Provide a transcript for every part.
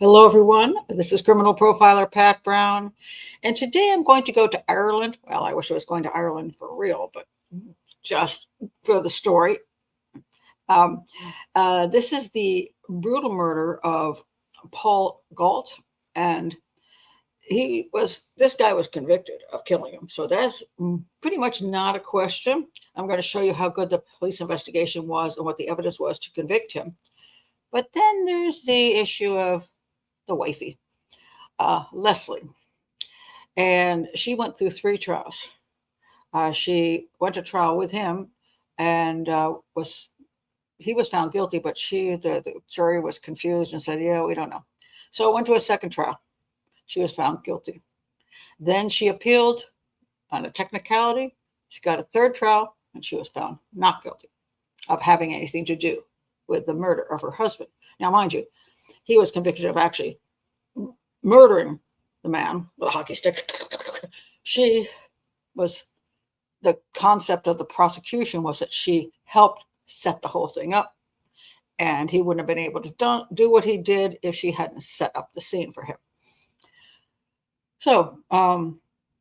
Hello, everyone. This is criminal profiler Pat Brown. And today I'm going to go to Ireland. Well, I wish I was going to Ireland for real, but just for the story. This is the brutal murder of Paul Gault. And this guy was convicted of killing him. So that's pretty much not a question. I'm going to show you how good the police investigation was and what the evidence was to convict him. But then there's the issue of the wifey, Lesley. And she went through 3 trials. She went to trial with him and he was found guilty, but the jury was confused and said, yeah, we don't know. So it went to a second trial. She was found guilty. Then she appealed on a technicality. She got a third trial and she was found not guilty of having anything to do with the murder of her husband. Now, mind you, he was convicted of actually murdering the man with a hockey stick. The concept of the prosecution was that she helped set the whole thing up, and he wouldn't have been able to do what he did if she hadn't set up the scene for him. So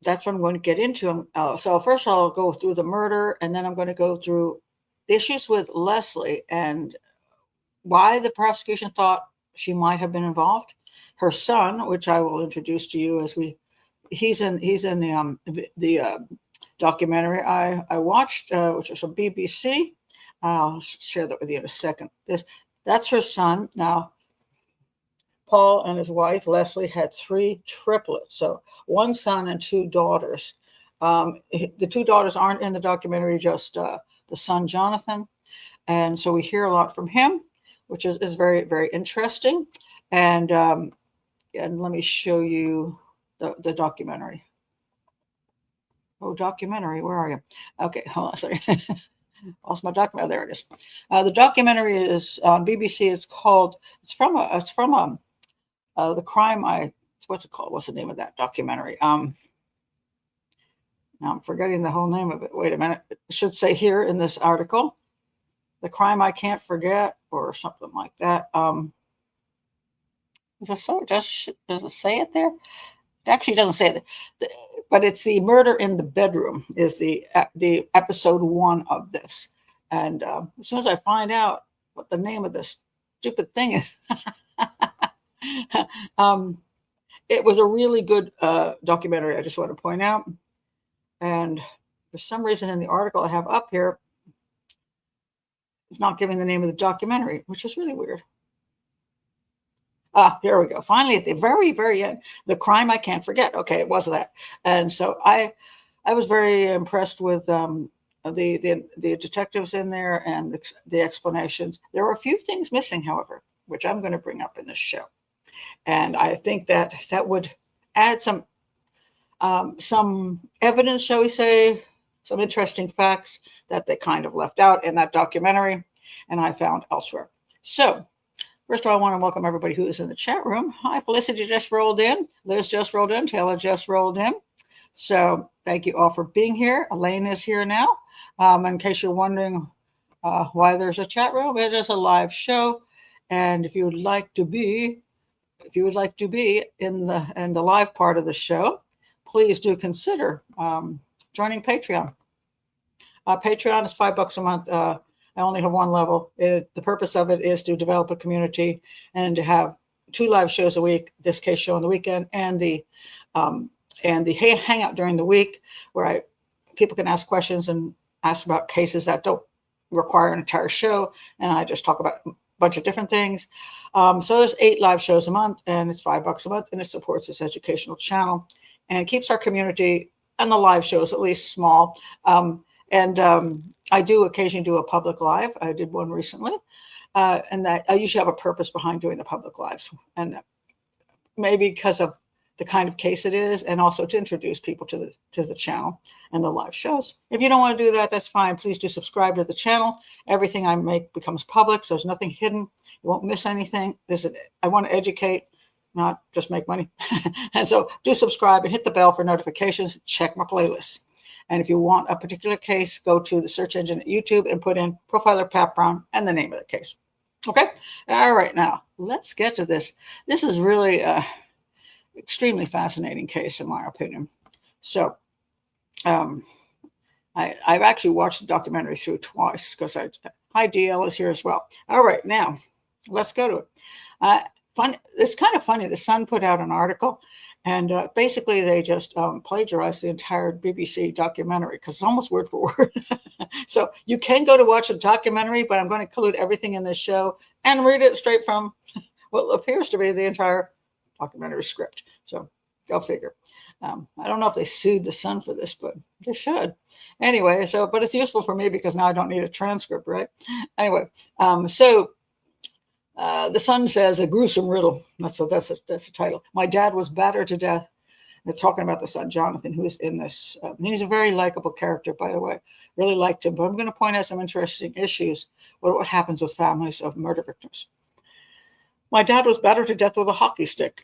that's what I'm going to get into. So first I'll go through the murder, and then I'm going to go through issues with Lesley and why the prosecution thought she might have been involved. Her son, which I will introduce to you he's in the documentary I watched, which was from BBC. I'll share that with you in a second. That's her son. Now, Paul and his wife, Lesley, had 3 triplets. So 1 son and 2 daughters. The 2 daughters aren't in the documentary, just the son, Jonathan. And so we hear a lot from him, which is very, very interesting. And let me show you the documentary. Oh, documentary, where are you? Okay, hold on a second. Lost my document. There it is. The documentary is on BBC. It's from the crime. What's it called? What's the name of that documentary? Now I'm forgetting the whole name of it. Wait a minute. It should say here in this article, The Crime I Can't Forget, or something like that. Does it say it there? It actually doesn't say it, but it's the murder in the bedroom is the episode 1 of this. And as soon as I find out what the name of this stupid thing is, it was a really good documentary. I just want to point out. And for some reason in the article I have up here, it's not giving the name of the documentary, which is really weird. Here we go. Finally, at the very, very end, The Crime I Can't Forget. Okay, it was that. And so I was very impressed with the detectives in there and the explanations. There were a few things missing, however, which I'm going to bring up in this show. And I think that would add some evidence, shall we say, some interesting facts that they kind of left out in that documentary and I found elsewhere. So first of all, I want to welcome everybody who is in the chat room. Hi, Felicity just rolled in. Liz just rolled in. Taylor just rolled in. So thank you all for being here. Elaine is here now. In case you're wondering why there's a chat room, it is a live show. And if you would like to be in the live part of the show, please do consider joining Patreon. Patreon is $5 a month. I only have 1 level. The purpose of it is to develop a community and to have 2 live shows a week, this case show on the weekend, and the hangout during the week, where people can ask questions and ask about cases that don't require an entire show, and I just talk about a bunch of different things. So there's 8 live shows a month, and it's $5 a month, and it supports this educational channel and keeps our community and the live shows at least small. I do occasionally do a public live. I did one recently, and that I usually have a purpose behind doing the public lives, and maybe because of the kind of case it is, and also to introduce people to the channel and the live shows. If you don't want to do that, that's fine. Please do subscribe to the channel. Everything I make becomes public, so there's nothing hidden. You won't miss anything. I want to educate, not just make money. And so do subscribe and hit the bell for notifications. Check my playlists. And if you want a particular case, go to the search engine at YouTube and put in Profiler Pat Brown and the name of the case. Okay. All right. Now let's get to this. This is really a extremely fascinating case, in my opinion. So, um, I've actually watched the documentary through twice because hi, DL is here as well. All right. Now let's go to it. Fun. It's kind of funny. The Sun put out an article, and basically they just plagiarized the entire BBC documentary because it's almost word for word. So you can go to watch the documentary, but I'm going to include everything in this show and read it straight from what appears to be the entire documentary script. So go figure. I don't know if they sued the Sun for this, but they should. Anyway, but it's useful for me because now I don't need a transcript, right? Anyway, the Sun says a gruesome riddle. That's the title. My dad was battered to death. They're talking about the son, Jonathan, who is in this. He's a very likable character, by the way. Really liked him. But I'm going to point out some interesting issues with what happens with families of murder victims. My dad was battered to death with a hockey stick.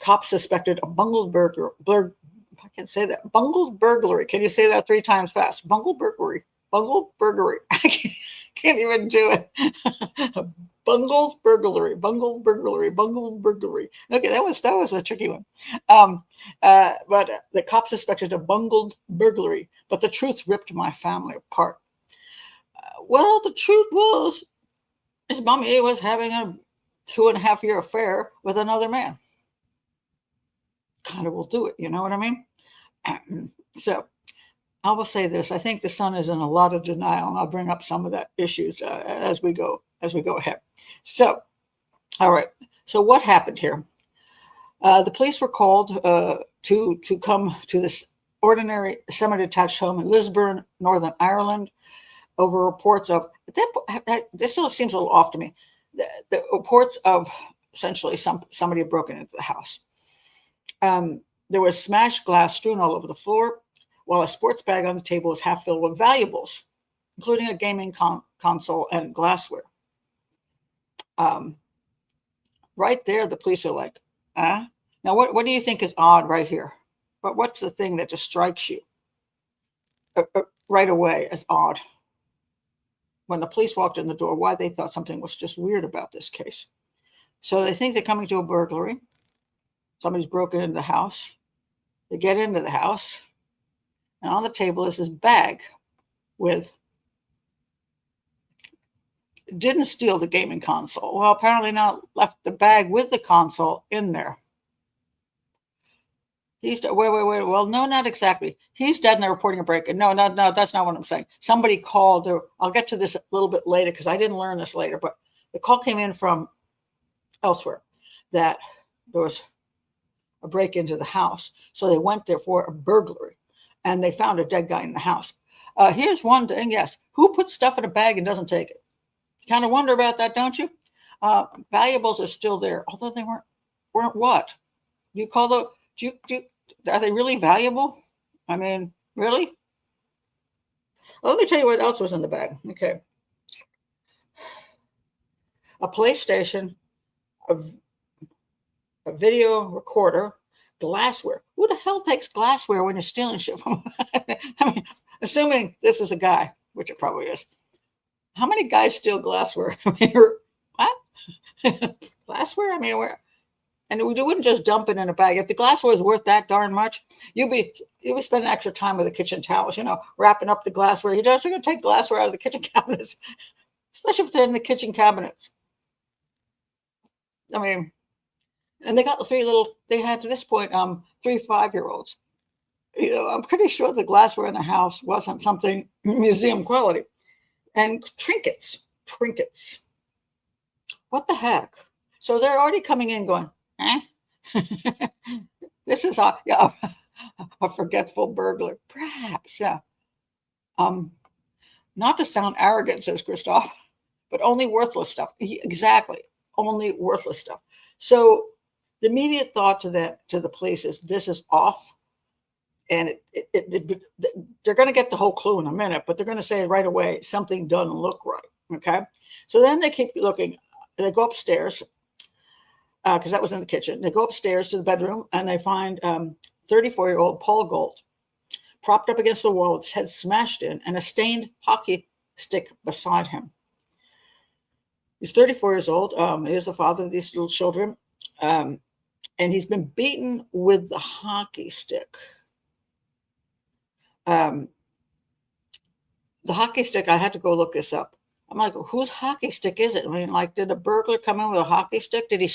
Cops suspected a bungled I can't say that. Bungled burglary. Can you say that 3 times fast? Bungled burglary. Bungled burglary. I can't even do it. Bungled burglary. Bungled burglary. Bungled burglary. Okay, that was a tricky one. But the cops suspected a bungled burglary, but the truth ripped my family apart. Well, the truth was his mommy was having a 2.5-year affair with another man. Kind of will do it, you know what I mean? So I will say this: I think the Sun is in a lot of denial, and I'll bring up some of that issues as we go ahead. So, all right. So what happened here? The police were called to come to this ordinary semi-detached home in Lisburn, Northern Ireland, over reports of this still seems a little off to me. The reports of essentially somebody had broken into the house. There was smashed glass strewn all over the floor, while a sports bag on the table was half filled with valuables, including a gaming console and glassware. Right there, the police are like, Now, what do you think is odd right here? But what's the thing that just strikes you right away as odd? When the police walked in the door, why they thought something was just weird about this case. So they think they're coming to a burglary. Somebody's broken into the house. They get into the house, and on the table is this bag with, didn't steal the gaming console. Well, apparently not, left the bag with the console in there. Wait. Well, no, not exactly. He's dead and they're reporting a break-in. No, that's not what I'm saying. Somebody called. I'll get to this a little bit later because I didn't learn this later, but the call came in from elsewhere that there was a break into the house. So they went there for a burglary and they found a dead guy in the house. Here's one thing. Yes. Who puts stuff in a bag and doesn't take it? You kind of wonder about that, don't you? Valuables are still there, although they weren't what? You call the, are they really valuable? I mean, really? Well, let me tell you what else was in the bag. Okay. A PlayStation, a video recorder, glassware. Who the hell takes glassware when you're stealing shit from? I mean, assuming this is a guy, which it probably is. How many guys steal glassware? I mean, what? Glassware? I mean, where? And you wouldn't just dump it in a bag. If the glassware is worth that darn much, you'll be spending extra time with the kitchen towels, wrapping up the glassware. You're just going to take glassware out of the kitchen cabinets, especially if they're in the kitchen cabinets. I mean, and they got they had to this point, 3 5-year-olds. I'm pretty sure the glassware in the house wasn't something museum quality. And trinkets. What the heck? So they're already coming in going, this is a forgetful burglar. Perhaps, yeah. Not to sound arrogant, says Christoph, but only worthless stuff. Exactly. Only worthless stuff. So the immediate thought to the police is this is off. And they're going to get the whole clue in a minute, but they're going to say right away, something doesn't look right. Okay. So then they keep looking. They go upstairs because that was in the kitchen. They go upstairs to the bedroom and they find 34-year-old Paul Gault propped up against the wall, his head smashed in, and a stained hockey stick beside him. He's 34 years old. He is the father of these little children. And he's been beaten with the hockey stick. The hockey stick, I had to go look this up. I'm like, whose hockey stick is it? I mean, like, did a burglar come in with a hockey stick? Did he?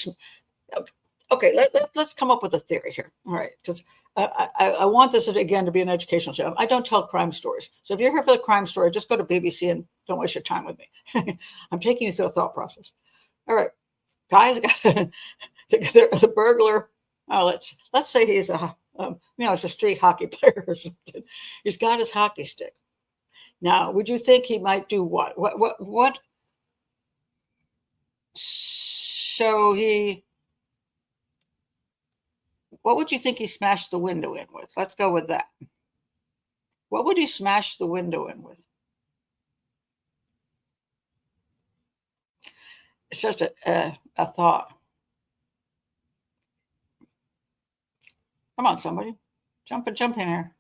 Okay, let's come up with a theory here. All right, because I want this again to be an educational show. I don't tell crime stories. So if you're here for the crime story, just go to BBC and don't waste your time with me. I'm taking you through a thought process. All right, guys, the burglar. Oh, let's say he's it's a street hockey player or something. He's got his hockey stick. Now, would you think he might do what? What? So what would you think he smashed the window in with? Let's go with that. What would he smash the window in with? It's just a thought. Come on, somebody, jump in here.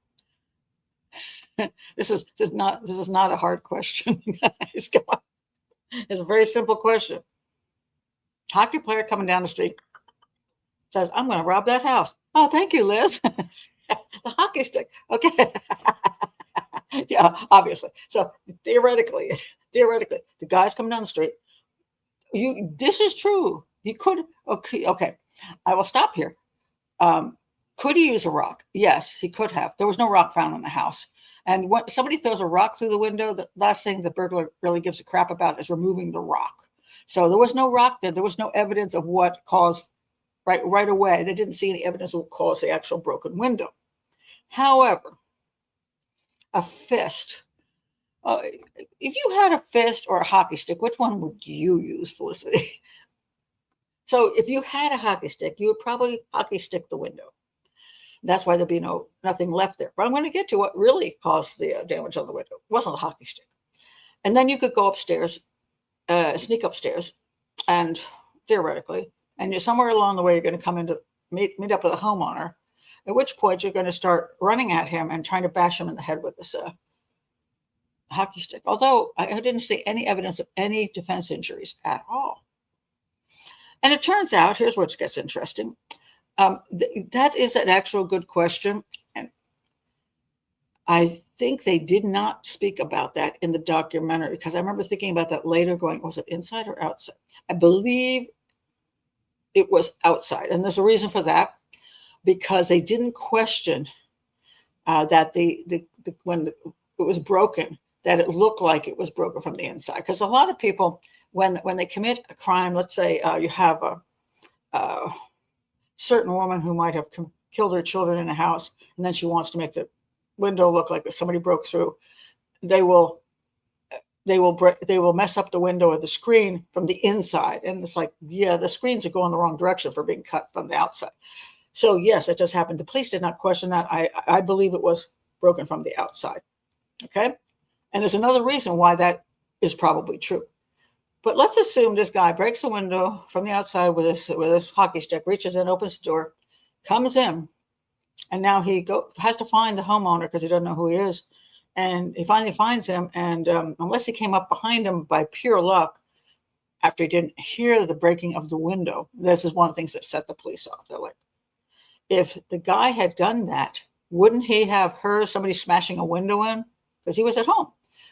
This is not a hard question, guys. Come on. It's a very simple question. Hockey player coming down the street says, "I'm going to rob that house." Oh, thank you, Liz. The hockey stick. Okay. Yeah, obviously. So theoretically, the guy's coming down the street. This is true. He could. Okay. I will stop here. Could he use a rock? Yes, he could have. There was no rock found in the house. And when somebody throws a rock through the window, the last thing the burglar really gives a crap about is removing the rock. So there was no rock there. There was no evidence of what caused, right away. They didn't see any evidence of what caused the actual broken window. However, a fist. If you had a fist or a hockey stick, which one would you use, Felicity? So if you had a hockey stick, you would probably hockey stick the window. That's why there'd be nothing left there. But I'm going to get to what really caused the damage on the window. It wasn't the hockey stick. And then you could go upstairs, sneak upstairs, and theoretically, and you're somewhere along the way, you're going to come into meet up with a homeowner, at which point you're going to start running at him and trying to bash him in the head with this hockey stick. Although I didn't see any evidence of any defense injuries at all. And it turns out, here's where it gets interesting. That is an actual good question. And I think they did not speak about that in the documentary, because I remember thinking about that later going, was it inside or outside? I believe it was outside. And there's a reason for that, because they didn't question that when it was broken, that it looked like it was broken from the inside. Because a lot of people, when they commit a crime, let's say you have a certain woman who might have killed her children in a house, and then she wants to make the window look like somebody broke through. They will mess up the window or the screen from the inside, and it's like, yeah, the screens are going the wrong direction for being cut from the outside. So yes, it does happen. The police did not question that. I believe it was broken from the outside. Okay, and there's another reason why that is probably true. But let's assume this guy breaks the window from the outside with his hockey stick, reaches in, opens the door, comes in, and now he has to find the homeowner because he doesn't know who he is. And he finally finds him, and unless he came up behind him by pure luck, after he didn't hear the breaking of the window, this is one of the things that set the police off. They're like, if the guy had done that, wouldn't he have heard somebody smashing a window in? Because he was at home.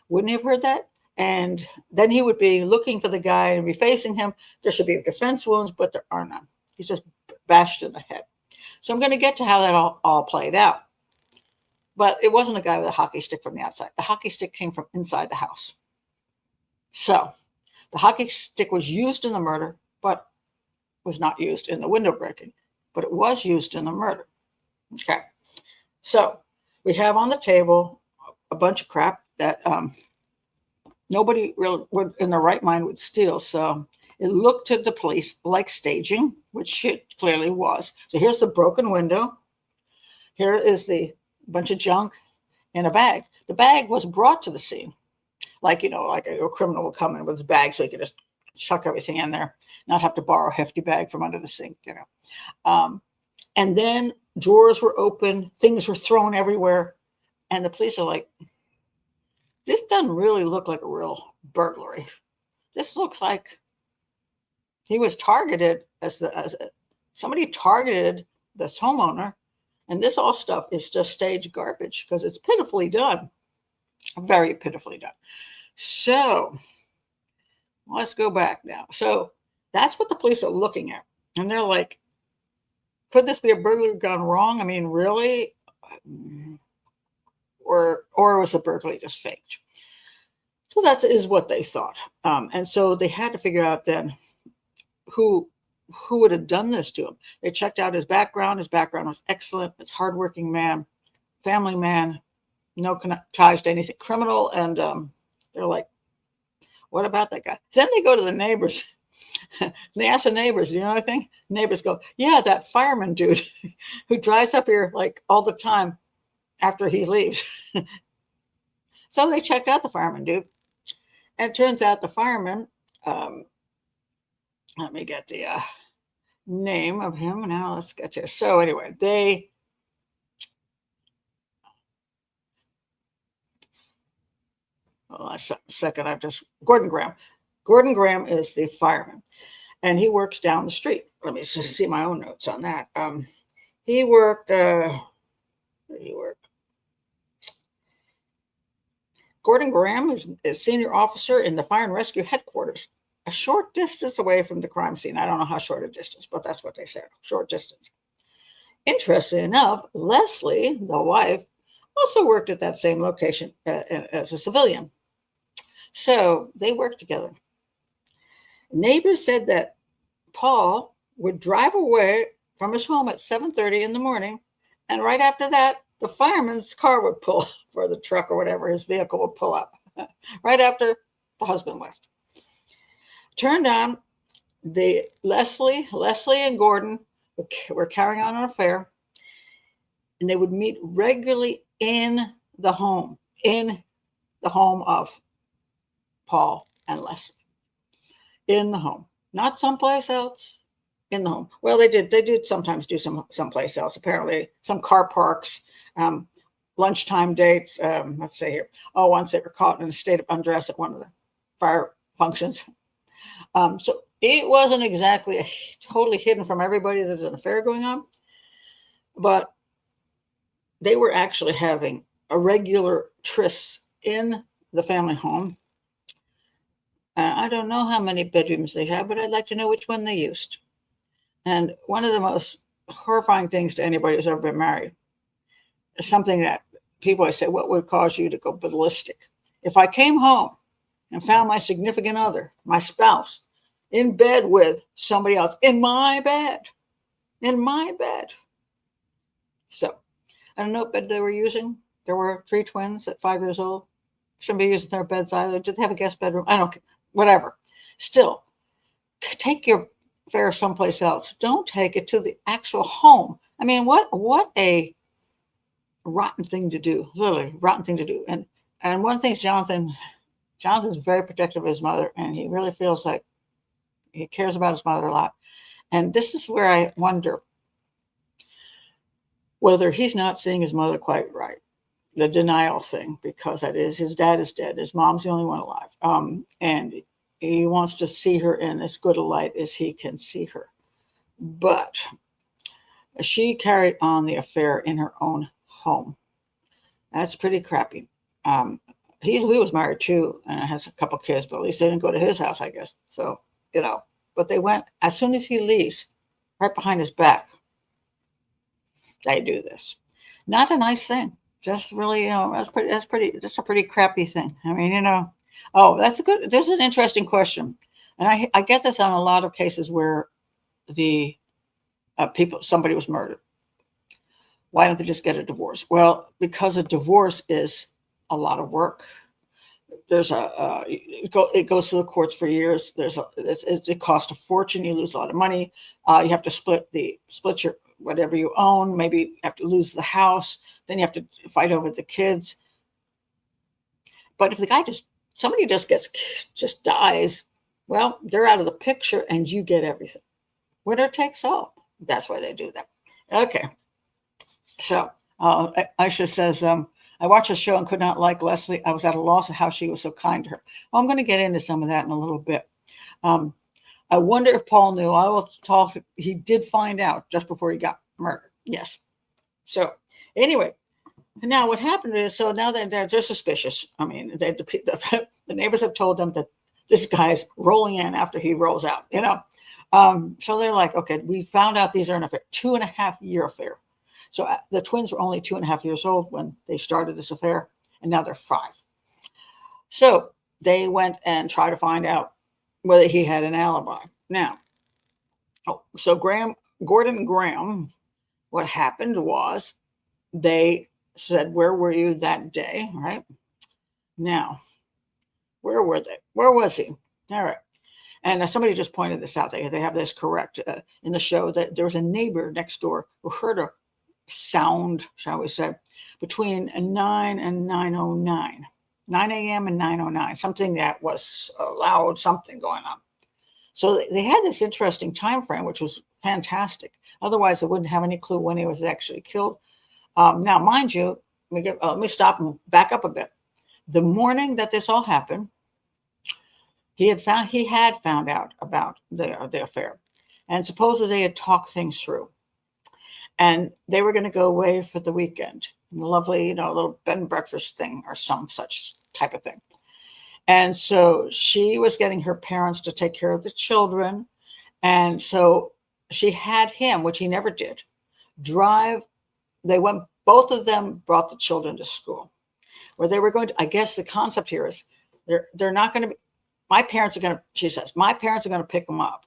Wouldn't he have heard that? And then he would be looking for the guy and be facing him. There should be defense wounds, but there are none. He's just bashed in the head. So I'm going to get to how that all played out. But it wasn't a guy with a hockey stick from the outside. The hockey stick came from inside the house. So the hockey stick was used in the murder, but was not used in the window breaking. But it was used in the murder. Okay. So we have on the table a bunch of crap that nobody really would, in their right mind, would steal. So it looked to the police like staging, which it clearly was. So here's the broken window. Here is the bunch of junk in a bag. The bag was brought to the scene. Like a criminal would come in with his bag so he could just chuck everything in there, not have to borrow a hefty bag from under the sink, And then drawers were open, things were thrown everywhere. And the police are like, this doesn't really look like a real burglary. This looks like He was targeted somebody targeted this homeowner, and this all stuff is just stage garbage because it's pitifully done, very pitifully done. So let's go back now. So that's what the police are looking at, and they're like, could this be a burglary gone wrong? I mean, really? Or was a burglary just faked? So that is what they thought. And so they had to figure out then who would have done this to him. They checked out his background. His background was excellent. It's hardworking man, family man, no ties to anything criminal. And they're like, what about that guy? Then they go to the neighbors. They ask the neighbors, do you know anything? Neighbors go, yeah, that fireman dude who drives up here like all the time after he leaves. So they checked out the fireman dude. And it turns out the fireman, let me get the name of him now. Let's get to. So anyway, a second. Gordon Graham. Gordon Graham is the fireman, and he works down the street. Let me just see my own notes on that. He worked. Where did he work? Gordon Graham is senior officer in the fire and rescue headquarters, a short distance away from the crime scene. I don't know how short a distance, but that's what they said, short distance. Interesting enough, Lesley, the wife, also worked at that same location as a civilian. So they worked together. Neighbors said that Paul would drive away from his home at 7:30 in the morning, and right after that, the fireman's car would pull up, or the truck or whatever, his vehicle would pull up right after the husband left. Turned on, Lesley and Gordon were carrying on an affair, and they would meet regularly in the home of Paul and Lesley. In the home, not someplace else. In the home. Well, they did sometimes do someplace else. Apparently, some car parks, lunchtime dates. Let's see here. Oh, once they were caught in a state of undress at one of the fire functions. So it wasn't exactly totally hidden from everybody. There's an affair going on, but they were actually having a regular tryst in the family home. I don't know how many bedrooms they have, but I'd like to know which one they used. And one of the most horrifying things to anybody who's ever been married is something that people always say, what would cause you to go ballistic? If I came home and found my significant other, my spouse, in bed with somebody else, in my bed. So I don't know what bed they were using. There were 3 twins at 5 years old. Shouldn't be using their beds either. Did they have a guest bedroom? I don't care. Whatever. Still, take your affair someplace else. Don't take it to the actual home. I mean, what a rotten thing to do. Literally, rotten thing to do. And one thing is Jonathan's very protective of his mother, and he really feels like he cares about his mother a lot. And this is where I wonder whether he's not seeing his mother quite right. The denial thing, because that is, his dad is dead. His mom's the only one alive. And he wants to see her in as good a light as he can see her. But she carried on the affair in her own home. That's pretty crappy. He was married too, and has a couple kids, but at least they didn't go to his house, I guess. So, but they went, as soon as he leaves, right behind his back, they do this. Not a nice thing. Just really, that's a pretty crappy thing. I mean, this is an interesting question. And I get this on a lot of cases where the somebody was murdered. Why don't they just get a divorce? Well, because a divorce is a lot of work. There's it goes to the courts for years. It costs a fortune. You lose a lot of money. You have to split your whatever you own. Maybe you have to lose the house. Then you have to fight over the kids. But if the guy somebody just dies, well, they're out of the picture and you get everything. Winner takes all. That's why they do that. Okay. So Aisha says, I watched a show and could not like Lesley. I was at a loss of how she was so kind to her. Well, I'm going to get into some of that in a little bit. I wonder if Paul knew. I will talk. He did find out just before he got murdered. Yes. So anyway, now what happened is, so now they're suspicious. I mean, the neighbors have told them that this guy's rolling in after he rolls out, So they're like, okay, we found out these are an affair, 2.5-year affair. So the twins were only 2.5 years old when they started this affair, and now they're 5. So they went and tried to find out whether he had an alibi. Now, so Gordon and Graham, what happened was they said, where were you that day? Right now, where were they? Where was he? All right. And somebody just pointed this out. They have this correct in the show, that there was a neighbor next door who heard a sound, shall we say, between 9 and 9:09, 9 a.m. and 9:09, something that was loud, something going on. So they had this interesting time frame, which was fantastic. Otherwise, they wouldn't have any clue when he was actually killed. Now, mind you, let me stop and back up a bit. The morning that this all happened, he had found out about the affair, and supposedly they had talked things through, and they were going to go away for the weekend, a lovely, little bed and breakfast thing or some such type of thing. And so she was getting her parents to take care of the children, and so she had him, which he never did, drive. They went. Both of them brought the children to school, where they were going to. I guess the concept here is they're not going to be. My parents are going to, she says, my parents are going to pick them up.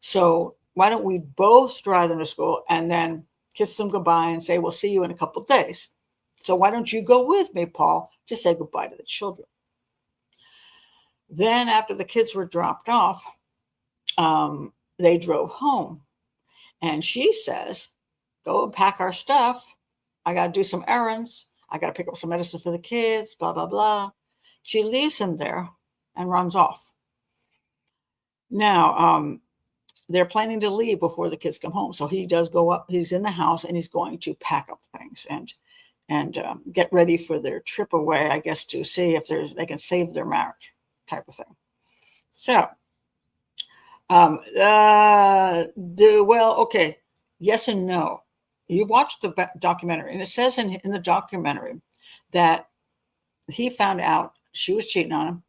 So why don't we both drive them to school and then kiss them goodbye and say, we'll see you in a couple of days. So why don't you go with me, Paul, to say goodbye to the children? Then after the kids were dropped off, they drove home. And she says, go and pack our stuff. I got to do some errands. I got to pick up some medicine for the kids, blah, blah, blah. She leaves him there and runs off. Now, they're planning to leave before the kids come home. So he does go up. He's in the house and he's going to pack up things and get ready for their trip away, I guess, to see if they can save their marriage type of thing. So, okay, yes and no. You watched the documentary, and it says in the documentary that he found out she was cheating on him.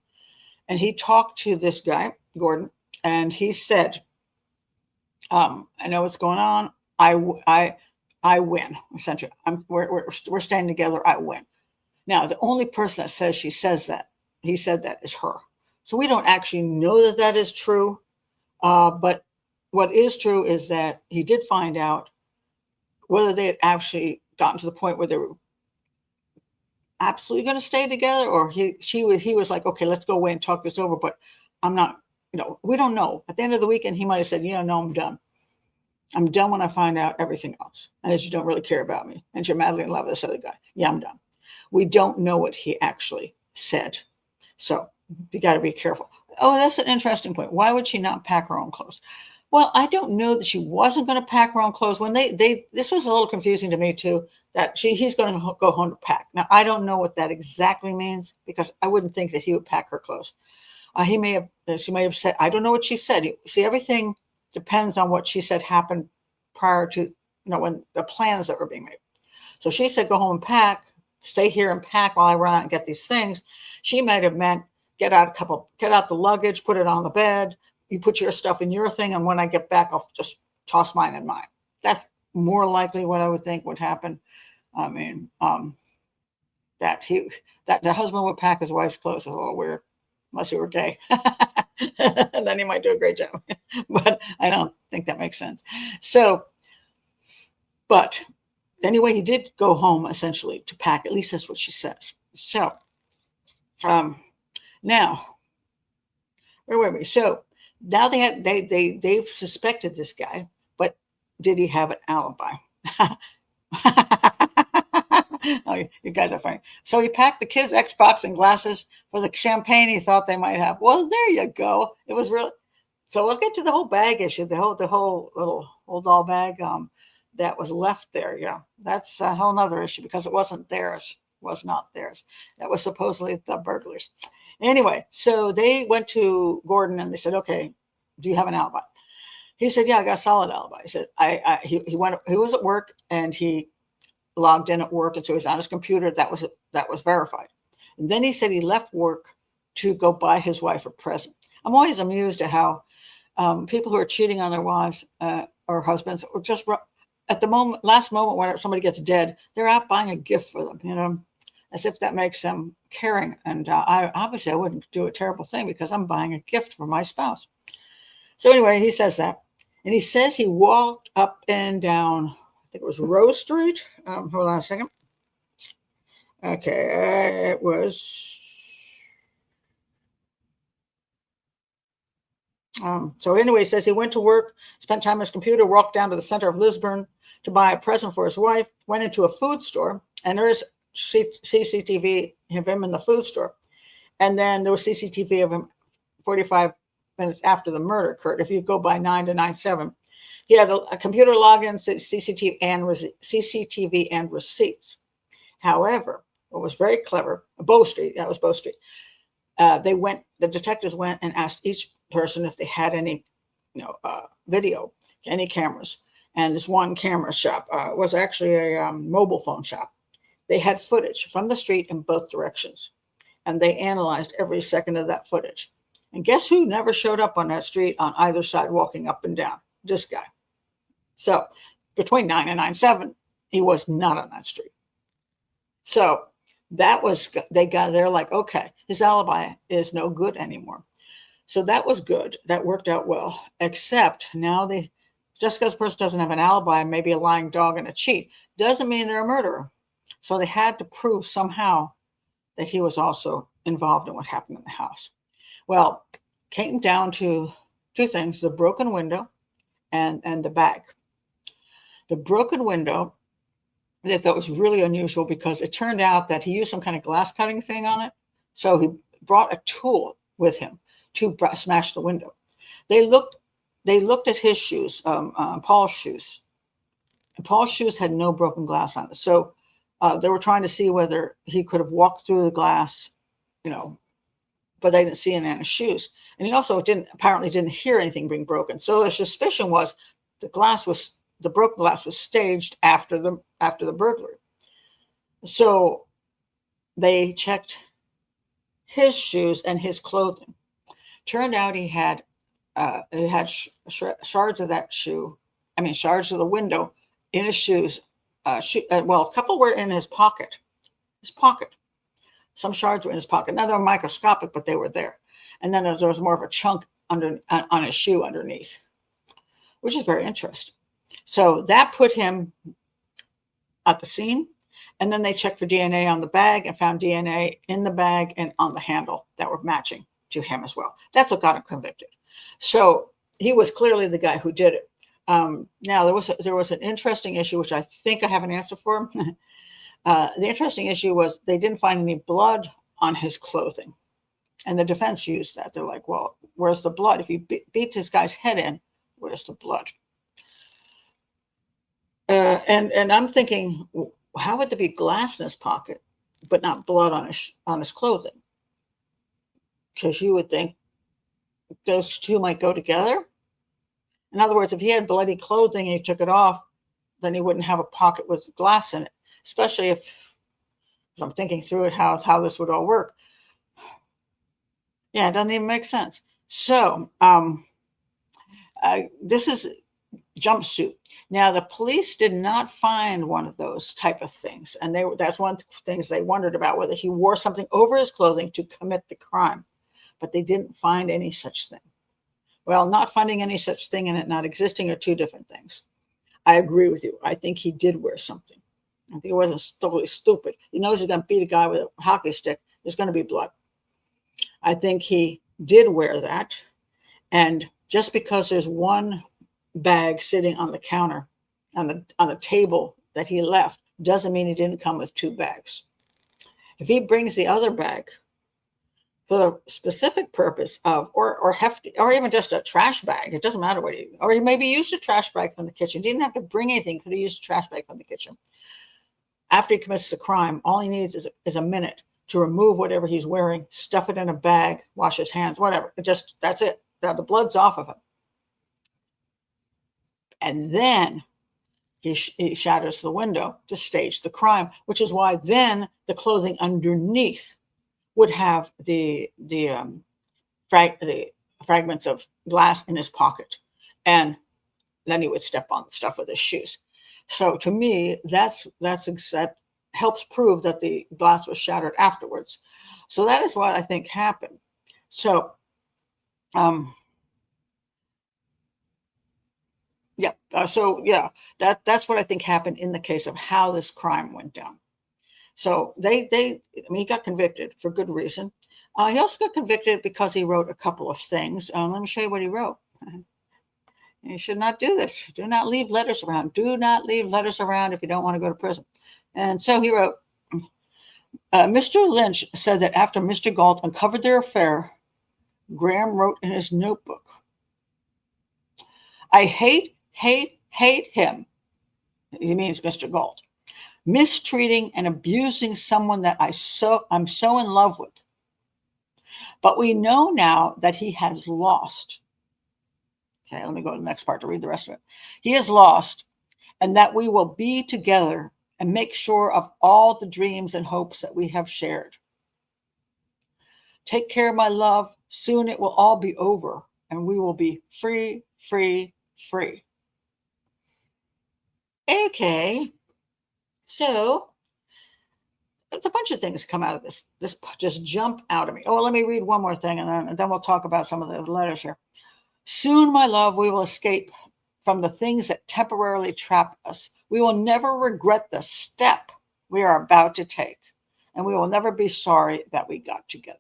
And he talked to this guy, Gordon, and he said, I know what's going on. I win, essentially. We're staying together. I win. Now, the only person that says he said that is her. So we don't actually know that is true. But what is true is that he did find out whether they had actually gotten to the point where they were absolutely going to stay together, or he was like, okay, let's go away and talk this over, but I'm not, we don't know. At the end of the weekend, he might have said, no, I'm done. I'm done when I find out everything else, and that you don't really care about me, and you're madly in love with this other guy. Yeah, I'm done. We don't know what he actually said. So you got to be careful. Oh, that's an interesting point. Why would she not pack her own clothes? Well, I don't know that she wasn't going to pack her own clothes. When this was a little confusing to me too, that he's going to go home to pack. Now, I don't know what that exactly means, because I wouldn't think that he would pack her clothes. She may have said, I don't know what she said. See, everything depends on what she said happened prior to, when the plans that were being made. So she said, go home and pack, stay here and pack while I run out and get these things. She might have meant get out the luggage, put it on the bed. You put your stuff in your thing, and when I get back, I'll just toss mine in mine. That's more likely what I would think would happen. I mean, that the husband would pack his wife's clothes is a little weird, unless he were gay. And then he might do a great job. But I don't think that makes sense. So, but anyway, he did go home essentially to pack. At least that's what she says. So, now, where were we? So now they've suspected this guy, but did he have an alibi? Oh, you guys are funny. So he packed the kids' Xbox and glasses for the champagne he thought they might have. Well, there you go. It was really. So we'll get to the whole bag issue, the whole little old doll bag that was left there. Yeah, that's a whole nother issue, because it wasn't theirs. Was not theirs. That was supposedly the burglars. Anyway, so they went to Gordon and they said, okay, do you have an alibi? He said, yeah, I got a solid alibi. He said, he was at work and he logged in at work. And so he's on his computer. That was verified. And then he said he left work to go buy his wife a present. I'm always amused at how people who are cheating on their wives or husbands, or just at the last moment when somebody gets dead, they're out buying a gift for them, as if that makes them caring. And I wouldn't do a terrible thing because I'm buying a gift for my spouse. So anyway, he says that. And he says he walked up and down, I think it was Rose Street. Hold on a second. Okay, it was. So anyway, he says he went to work, spent time on his computer, walked down to the center of Lisburn to buy a present for his wife, went into a food store, and there's CCTV of him in the food store. And then there was CCTV of him 45 minutes after the murder occurred. If you go by 9 to 9/7, he had a computer login, CCTV and receipts. However, what was very clever, Bow Street, that was Bow Street. The detectives went and asked each person if they had any, video, any cameras. And this one camera shop was actually a mobile phone shop. They had footage from the street in both directions, and they analyzed every second of that footage. And guess who never showed up on that street on either side walking up and down? This guy. So between 9 and 9/7, he was not on that street. So they're like, okay, his alibi is no good anymore. So that was good. That worked out well, except now just because a person doesn't have an alibi, maybe a lying dog and a cheat, doesn't mean they're a murderer. So they had to prove somehow that he was also involved in what happened in the house. Well, came down to two things, the broken window and the bag. The broken window, they thought was really unusual because it turned out that he used some kind of glass cutting thing on it. So he brought a tool with him to smash the window. They looked at his shoes, Paul's shoes. And Paul's shoes had no broken glass on it. So they were trying to see whether he could have walked through the glass, but they didn't see any on his shoes. And he also apparently didn't hear anything being broken. So their suspicion was the broken glass was staged after the burglary. So they checked his shoes and his clothing. Turned out he had shards of that shoe. Shards of the window in his shoes. A couple were in his pocket. Some shards were in his pocket. Now they were microscopic, but they were there. And then there was more of a chunk on his shoe underneath, which is very interesting. So that put him at the scene. And then they checked for DNA on the bag and found DNA in the bag and on the handle that were matching to him as well. That's what got him convicted. So he was clearly the guy who did it. Now there was an interesting issue, which I think I have an answer for. The interesting issue was they didn't find any blood on his clothing. And the defense used that. They're like, well, where's the blood? If you beat this guy's head in, where's the blood? And I'm thinking, how would there be glass in his pocket, but not blood on his clothing? Because you would think those two might go together. In other words, if he had bloody clothing and he took it off, then he wouldn't have a pocket with glass in it, especially if I'm thinking through it, how this would all work. Yeah, it doesn't even make sense. So this is jumpsuit. Now, the police did not find one of those type of things. And that's one of the things they wondered about, whether he wore something over his clothing to commit the crime. But they didn't find any such thing. Well, not finding any such thing and it not existing are two different things. I agree with you. I think he did wear something. I think he wasn't totally stupid. He knows he's going to beat a guy with a hockey stick. There's going to be blood. I think he did wear that. And just because there's one bag sitting on the counter, on the table that he left, doesn't mean he didn't come with two bags. If he brings the other bag for the specific purpose of, or hefty, or even just a trash bag, it doesn't matter what or he maybe used a trash bag from the kitchen. He didn't have to bring anything, could he use a trash bag from the kitchen? After he commits the crime, all he needs is a minute to remove whatever he's wearing, stuff it in a bag, wash his hands, whatever. That's it. The blood's off of him. And then he shatters the window to stage the crime, which is why then the clothing underneath would have the fragments of glass in his pocket. And then he would step on the stuff with his shoes. So to me, that helps prove that the glass was shattered afterwards. So that is what I think happened. So, yeah. That's what I think happened in the case of how this crime went down. So I mean, he got convicted for good reason. He also got convicted because he wrote a couple of things. Let me show you what he wrote. You should not do this. Do not leave letters around. Do not leave letters around if you don't want to go to prison. And so he wrote, Mr. Lynch said that after Mr. Gault uncovered their affair, Graham wrote in his notebook, I hate him. He means Mr. Gault. Mistreating and abusing someone that I'm so in love with. But we know now that he has lost. Okay, let me go to the next part to read the rest of it. He has lost, and that we will be together and make sure of all the dreams and hopes that we have shared. Take care, my love. Soon it will all be over, and we will be free, free, free. Okay. So there's a bunch of things come out of this. This just jump out at me. Oh, let me read one more thing, and then we'll talk about some of the letters here. Soon, my love, we will escape from the things that temporarily trap us. We will never regret the step we are about to take, and we will never be sorry that we got together.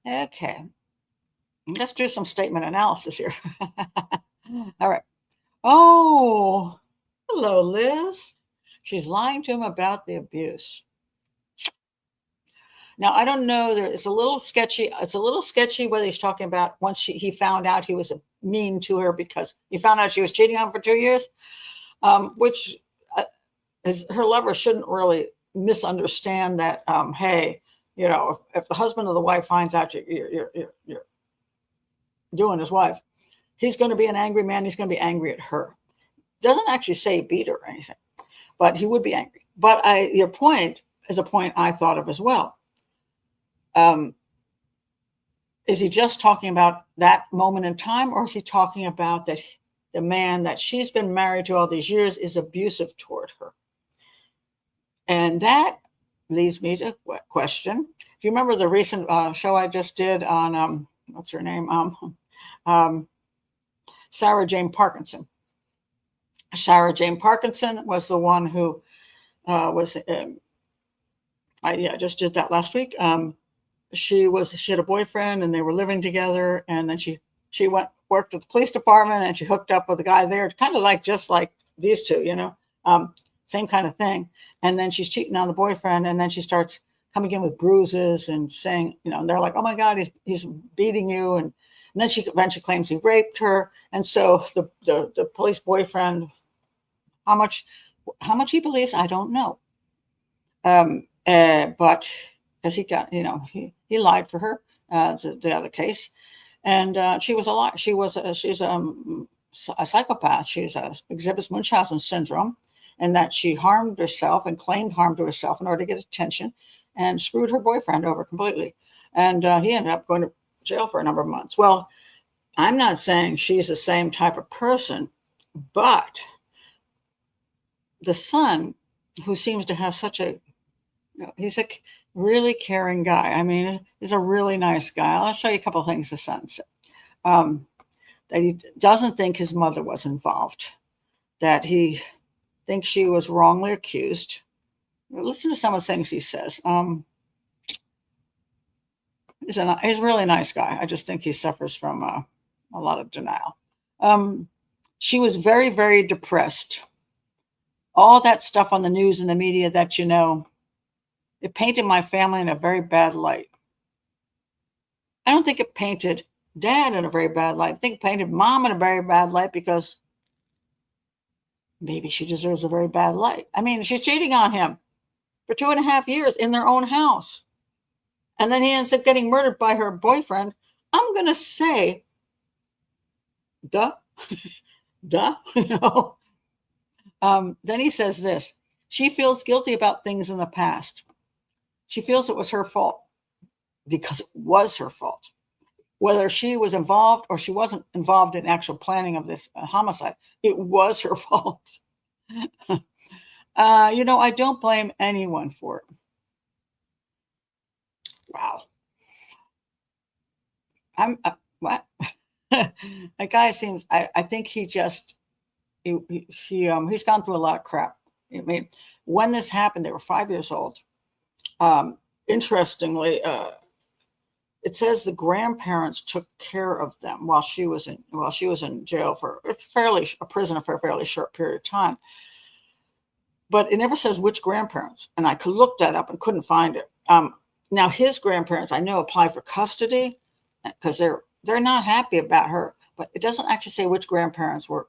Okay. Let's do some statement analysis here. All right. Oh, hello, Liz. She's lying to him about the abuse. Now, I don't know. It's a little sketchy. It's a little sketchy whether he's talking about once he found out he was mean to her because he found out she was cheating on him for 2 years, which her lover shouldn't really misunderstand that, hey, you know, if the husband or the wife finds out you're doing his wife, he's going to be an angry man. He's going to be angry at her. Doesn't actually say beat her or anything, but he would be angry. But your point is a point I thought of as well. Is he just talking about that moment in time, or is he talking about that the man that she's been married to all these years is abusive toward her? And that leads me to a question. If you remember the recent show I just did on, what's her name? Sarah Jane Parkinson. Sarah Jane Parkinson was the one who I just did that last week. She had a boyfriend and they were living together, and then she worked at the police department and she hooked up with a guy there, kind of like just like these two, you know, same kind of thing. And then she's cheating on the boyfriend, and then she starts coming in with bruises and saying, you know, and they're like, oh my God, he's beating you, and then she eventually claims he raped her. And so the police boyfriend, how much he believes, I don't know. But because he got, you know, he lied for her, the other case. And she was a lie. She's a psychopath. She exhibits Munchausen syndrome, and that she harmed herself and claimed harm to herself in order to get attention, and screwed her boyfriend over completely. And he ended up going to jail for a number of months. Well, I'm not saying she's the same type of person, but the son, who seems to have such a, you know, he's a really caring guy. I mean, he's a really nice guy. I'll show you a couple of things the son said. That he doesn't think his mother was involved, that he thinks she was wrongly accused. Listen to some of the things he says. He's a really nice guy. I just think he suffers from a lot of denial. She was very, very depressed. All that stuff on the news and the media that, you know, it painted my family in a very bad light. I don't think it painted Dad in a very bad light. I think it painted Mom in a very bad light, because maybe she deserves a very bad light. I mean, she's cheating on him for 2.5 years in their own house. And then he ends up getting murdered by her boyfriend. I'm going to say, duh, Duh. Then he says this. She feels guilty about things in the past. She feels it was her fault because it was her fault. Whether she was involved or she wasn't involved in actual planning of this homicide, it was her fault. I don't blame anyone for it. Wow. What? That guy seems, I think he's gone through a lot of crap. I mean, when this happened, they were 5 years old. Interestingly, it says the grandparents took care of them while she was in jail for a prisoner for a fairly short period of time. But it never says which grandparents, and I could look that up and couldn't find it. Now his grandparents, I know, applied for custody because they're not happy about her, but it doesn't actually say which grandparents were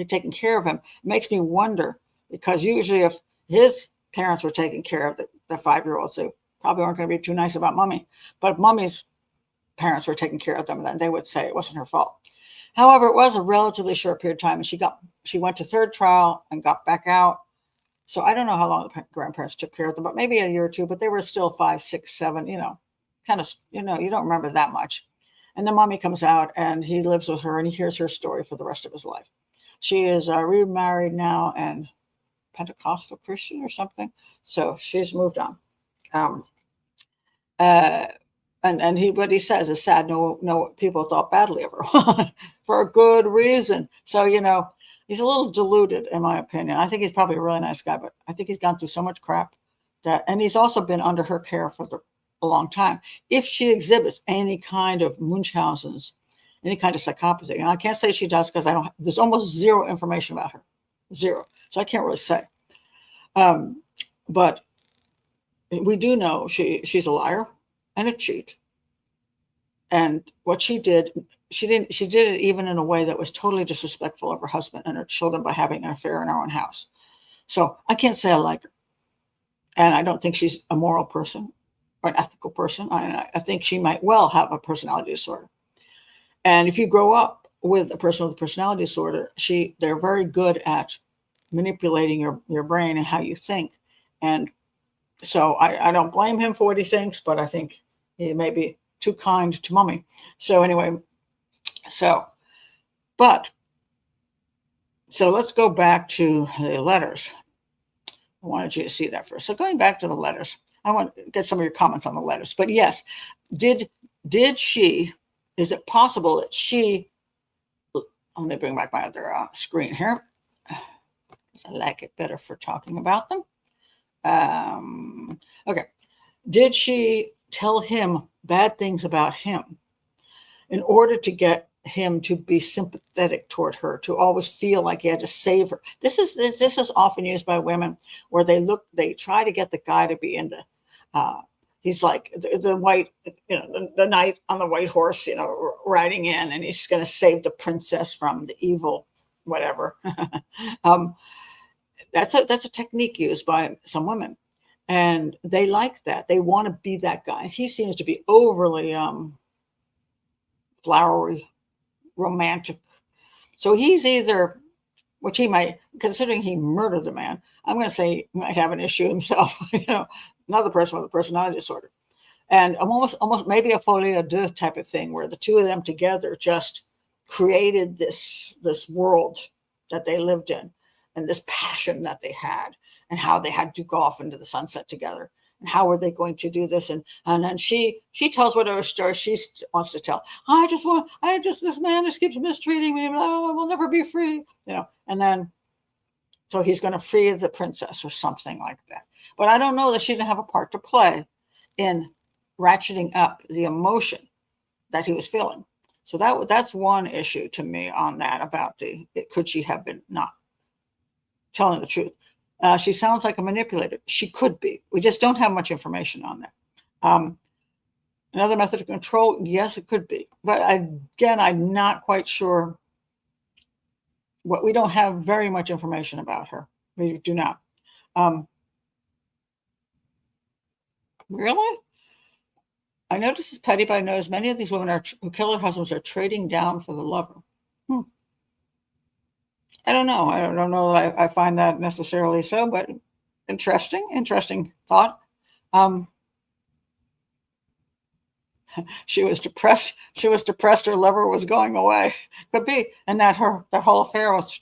taking care of him. It makes me wonder, because usually if his parents were taking care of the 5-year-olds, they probably weren't going to be too nice about mommy. But if mommy's parents were taking care of them, then they would say it wasn't her fault. However, it was a relatively short period of time, and she went to third trial and got back out. So I don't know how long the grandparents took care of them, but maybe a year or two, but they were still 5, 6, 7, kind of, you don't remember that much. And then mommy comes out and he lives with her and he hears her story for the rest of his life. She is remarried now and Pentecostal Christian or something. So she's moved on. What he says is sad. No, people thought badly of her for a good reason. So, he's a little deluded, in my opinion. I think he's probably a really nice guy, but I think he's gone through so much crap and he's also been under her care for a long time. If she exhibits any kind of Munchausen's, any kind of psychopathy, and I can't say she does because there's almost zero information about her, zero. So I can't really say. But we do know she's a liar and a cheat. And what she did it even in a way that was totally disrespectful of her husband and her children by having an affair in her own house. So I can't say I like her. And I don't think she's a moral person or an ethical person. I think she might well have a personality disorder. And if you grow up with a person with a personality disorder, they're very good at manipulating your brain and how you think. And so I don't blame him for what he thinks, but I think he may be too kind to mommy. So anyway, so let's go back to the letters. I wanted you to see that first. So going back to the letters, I want to get some of your comments on the letters. But yes, is it possible that let me bring back my other screen here, because I like it better for talking about them. Okay. Did she tell him bad things about him in order to get him to be sympathetic toward her, to always feel like he had to save her? This is often used by women where they try to get the guy to be into, he's like the white, the knight on the white horse, riding in, and he's going to save the princess from the evil, whatever. That's a technique used by some women, and they like that. They want to be that guy. He seems to be overly flowery, romantic. So he's either, which he might, considering he murdered the man, I'm going to say he might have an issue himself. Another person with a personality disorder, and almost maybe a folie à deux type of thing, where the two of them together just created this world that they lived in, and this passion that they had, and how they had to go off into the sunset together, and how were they going to do this, and then she tells whatever story she wants to tell. This man just keeps mistreating me. I will never be free, and then so he's going to free the princess or something like that. But I don't know that she didn't have a part to play in ratcheting up the emotion that he was feeling. So that's one issue to me on that, about could she have been not telling the truth? She sounds like a manipulator. She could be. We just don't have much information on that. Another method of control, yes, it could be. But again, I'm not quite sure. We don't have very much information about her. We do not. Really? I know this is petty, but I notice many of these women who kill their husbands are trading down for the lover. I don't know. I don't know that I find that necessarily so, but interesting thought. Um, she was depressed. She was depressed. Her lover was going away. Could be, and that whole affair was,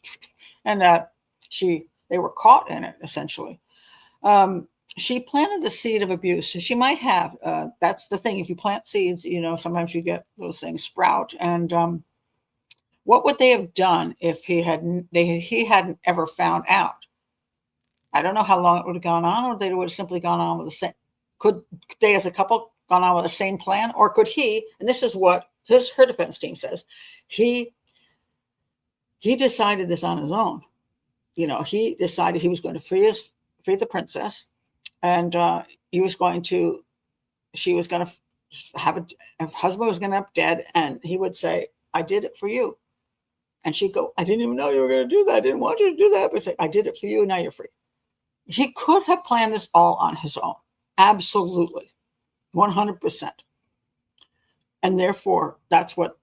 and that they were caught in it essentially. Um, she planted the seed of abuse. She might have. That's the thing. If you plant seeds, sometimes you get those things sprout. And what would they have done if he hadn't ever found out? I don't know how long it would have gone on, or they would have simply gone on with the same. Could they, as a couple, gone on with the same plan, or could he? And this is what her defense team says. He decided this on his own. He decided he was going to free the princess, and she was going to have a husband was going to end up dead, and he would say, "I did it for you," and she'd go, "I didn't even know you were going to do that. I didn't want you to do that," but say, "I did it for you. Now you're free." He could have planned this all on his own, absolutely, 100%, and therefore that's what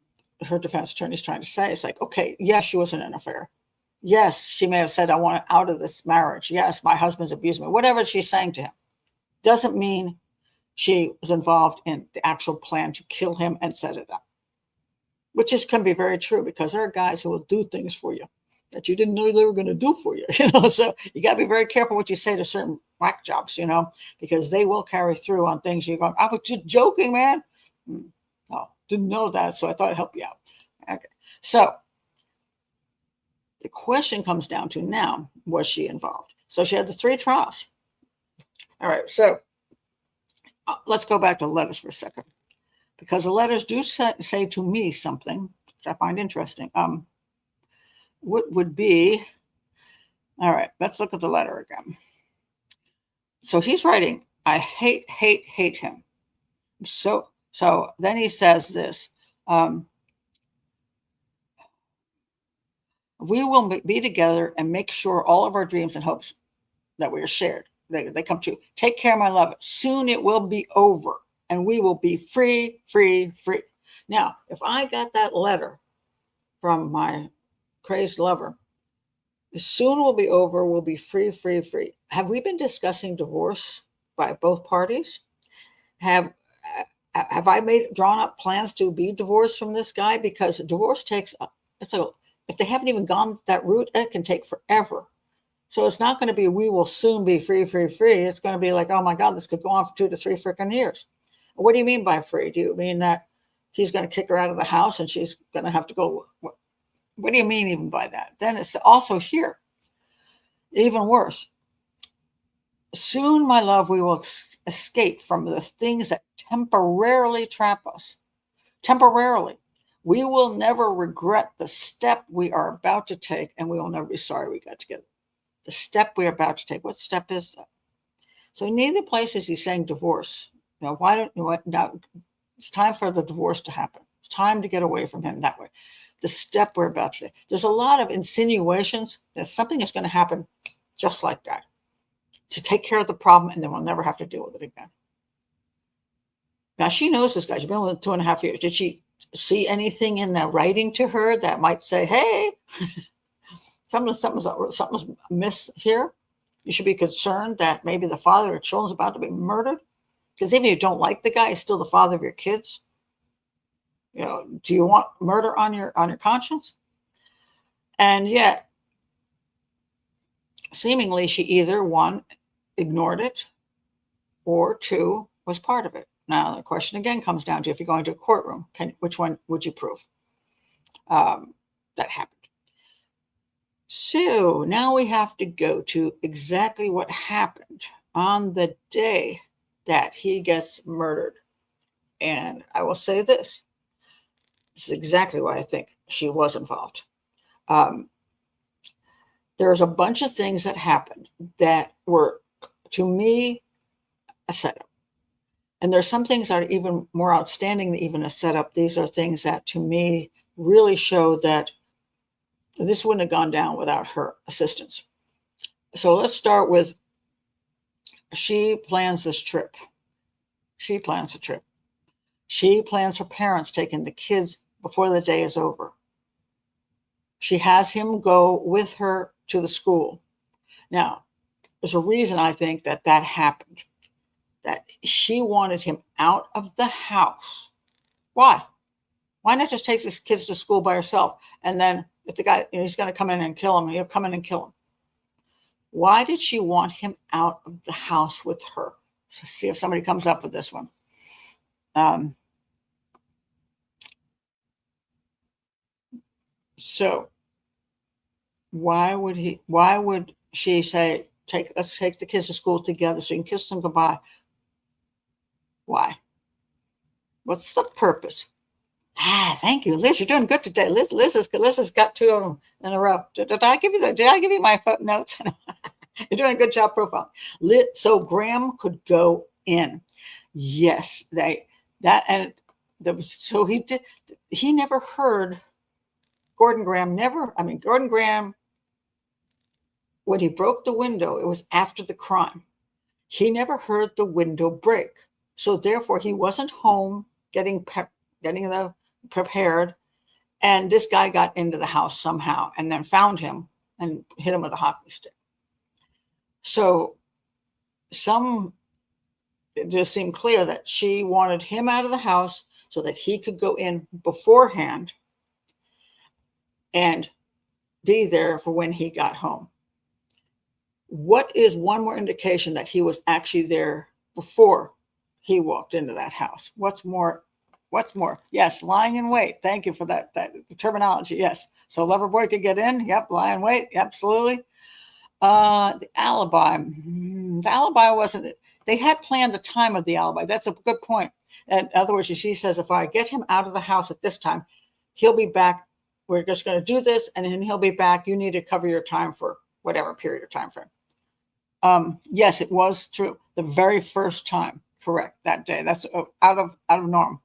her defense attorney is trying to say. It's like, okay, yes, she was in an affair. Yes, she may have said, "I want out of this marriage." Yes, my husband's abused me. Whatever she's saying to him doesn't mean she was involved in the actual plan to kill him and set it up, which can be very true, because there are guys who will do things for you that you didn't know they were going to do for you. So you got to be very careful what you say to certain whack jobs, because they will carry through on things you're going, "I was just joking, man." Oh, didn't know that, so I thought I'd help you out. Okay. So the question comes down to now, was she involved? So she had the 3 trials. All right. So let's go back to the letters for a second, because the letters do say to me something which I find interesting. What would be, all right, let's look at the letter again. So he's writing, "I hate him." So then he says this, "We will be together and make sure all of our dreams and hopes that we are shared, they come true. Take care, my love. Soon it will be over and we will be free, free, free." Now, if I got that letter from my crazed lover, soon will be over, we'll be free, free, free. Have we been discussing divorce by both parties? Have I drawn up plans to be divorced from this guy? Because divorce takes, if they haven't even gone that route, it can take forever. So it's not going to be, "We will soon be free, free, free." It's going to be like, "Oh my God, this could go on for 2 to 3 freaking years." What do you mean by free? Do you mean that he's going to kick her out of the house and she's going to have to go? What do you mean even by that? Then it's also here, even worse. "Soon, my love, we will escape from the things that temporarily trap us. Temporarily. We will never regret the step we are about to take, and we will never be sorry we got together." The step we're about to take. What step is that? So in neither places he's saying divorce. Why don't you? Now it's time for the divorce to happen. It's time to get away from him that way. The step we're about to take. There's a lot of insinuations that something is going to happen just like that, to take care of the problem, and then we'll never have to deal with it again. Now she knows this guy. She's been with him 2.5 years. Did she see anything in the writing to her that might say, "Hey, something's amiss here. You should be concerned that maybe the father of your children is about to be murdered"? Because even if you don't like the guy, he's still the father of your kids. Do you want murder on your conscience? And yet, seemingly, she either, 1, ignored it, or 2, was part of it. Now the question again comes down to, if you're going to a courtroom, which one would you prove that happened? So now we have to go to exactly what happened on the day that he gets murdered. And I will say this is exactly why I think she was involved. There's a bunch of things that happened that were, to me, a setup. And there's some things that are even more outstanding than even a setup. These are things that, to me, really show that this wouldn't have gone down without her assistance. So let's start with, she plans this trip. She plans the trip. She plans her parents taking the kids before the day is over. She has him go with her to the school. Now, there's a reason I think that that happened, that she wanted him out of the house. Why? Why not just take these kids to school by herself? And then if the guy, he's going to come in and kill him, he'll come in and kill him. Why did she want him out of the house with her? Let's see if somebody comes up with this one. So why would she say, let's take the kids to school together so you can kiss them goodbye? Why? What's the purpose? Thank you, Liz. You're doing good today. Liz has got 2 of them in a row. Did I give you my footnotes? You're doing a good job profile. So Graham could go in. Yes, he never heard Gordon Graham, when he broke the window, it was after the crime. He never heard the window break. So therefore he wasn't home getting prepared. And this guy got into the house somehow and then found him and hit him with a hockey stick. So it just seemed clear that she wanted him out of the house so that he could go in beforehand and be there for when he got home. What is one more indication that he was actually there before he walked into that house? What's more? Yes, lying in wait. Thank you for that terminology. Yes. So Loverboy could get in. Yep. Lie in wait. Absolutely. The alibi. The alibi wasn't. They had planned the time of the alibi. That's a good point. In other words, she says, if I get him out of the house at this time, he'll be back. We're just going to do this, and then he'll be back. You need to cover your time for whatever period of time frame. Yes, it was true. The very first time, correct, that day. That's out of norm.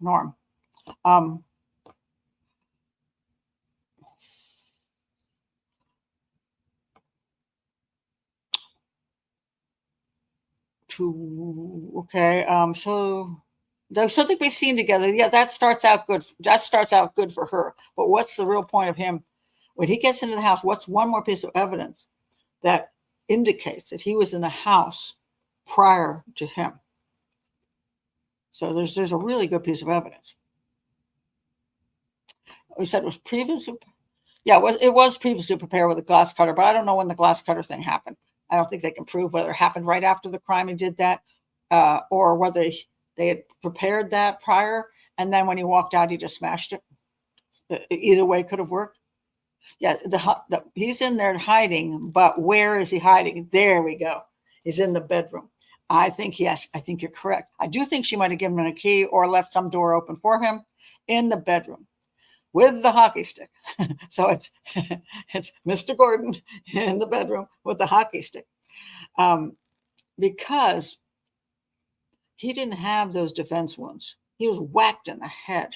So they should be seen together. Yeah, that starts out good. That starts out good for her. But what's the real point of him when he gets into the house? What's one more piece of evidence that indicates that he was in the house prior to him? So there's a really good piece of evidence. We said it was previously. Yeah, it was previously prepared with a glass cutter, but I don't know when the glass cutter thing happened. I don't think they can prove whether it happened right after the crime he did that, or whether they had prepared that prior, and then when he walked out, he just smashed it. Either way could have worked. Yeah, he's in there hiding, but where is he hiding? There we go. He's in the bedroom. I think, yes, I think you're correct. I do think she might have given him a key or left some door open for him in the bedroom with the hockey stick. So it's Mr. Gordon in the bedroom with the hockey stick, because he didn't have those defense wounds. He was whacked in the head.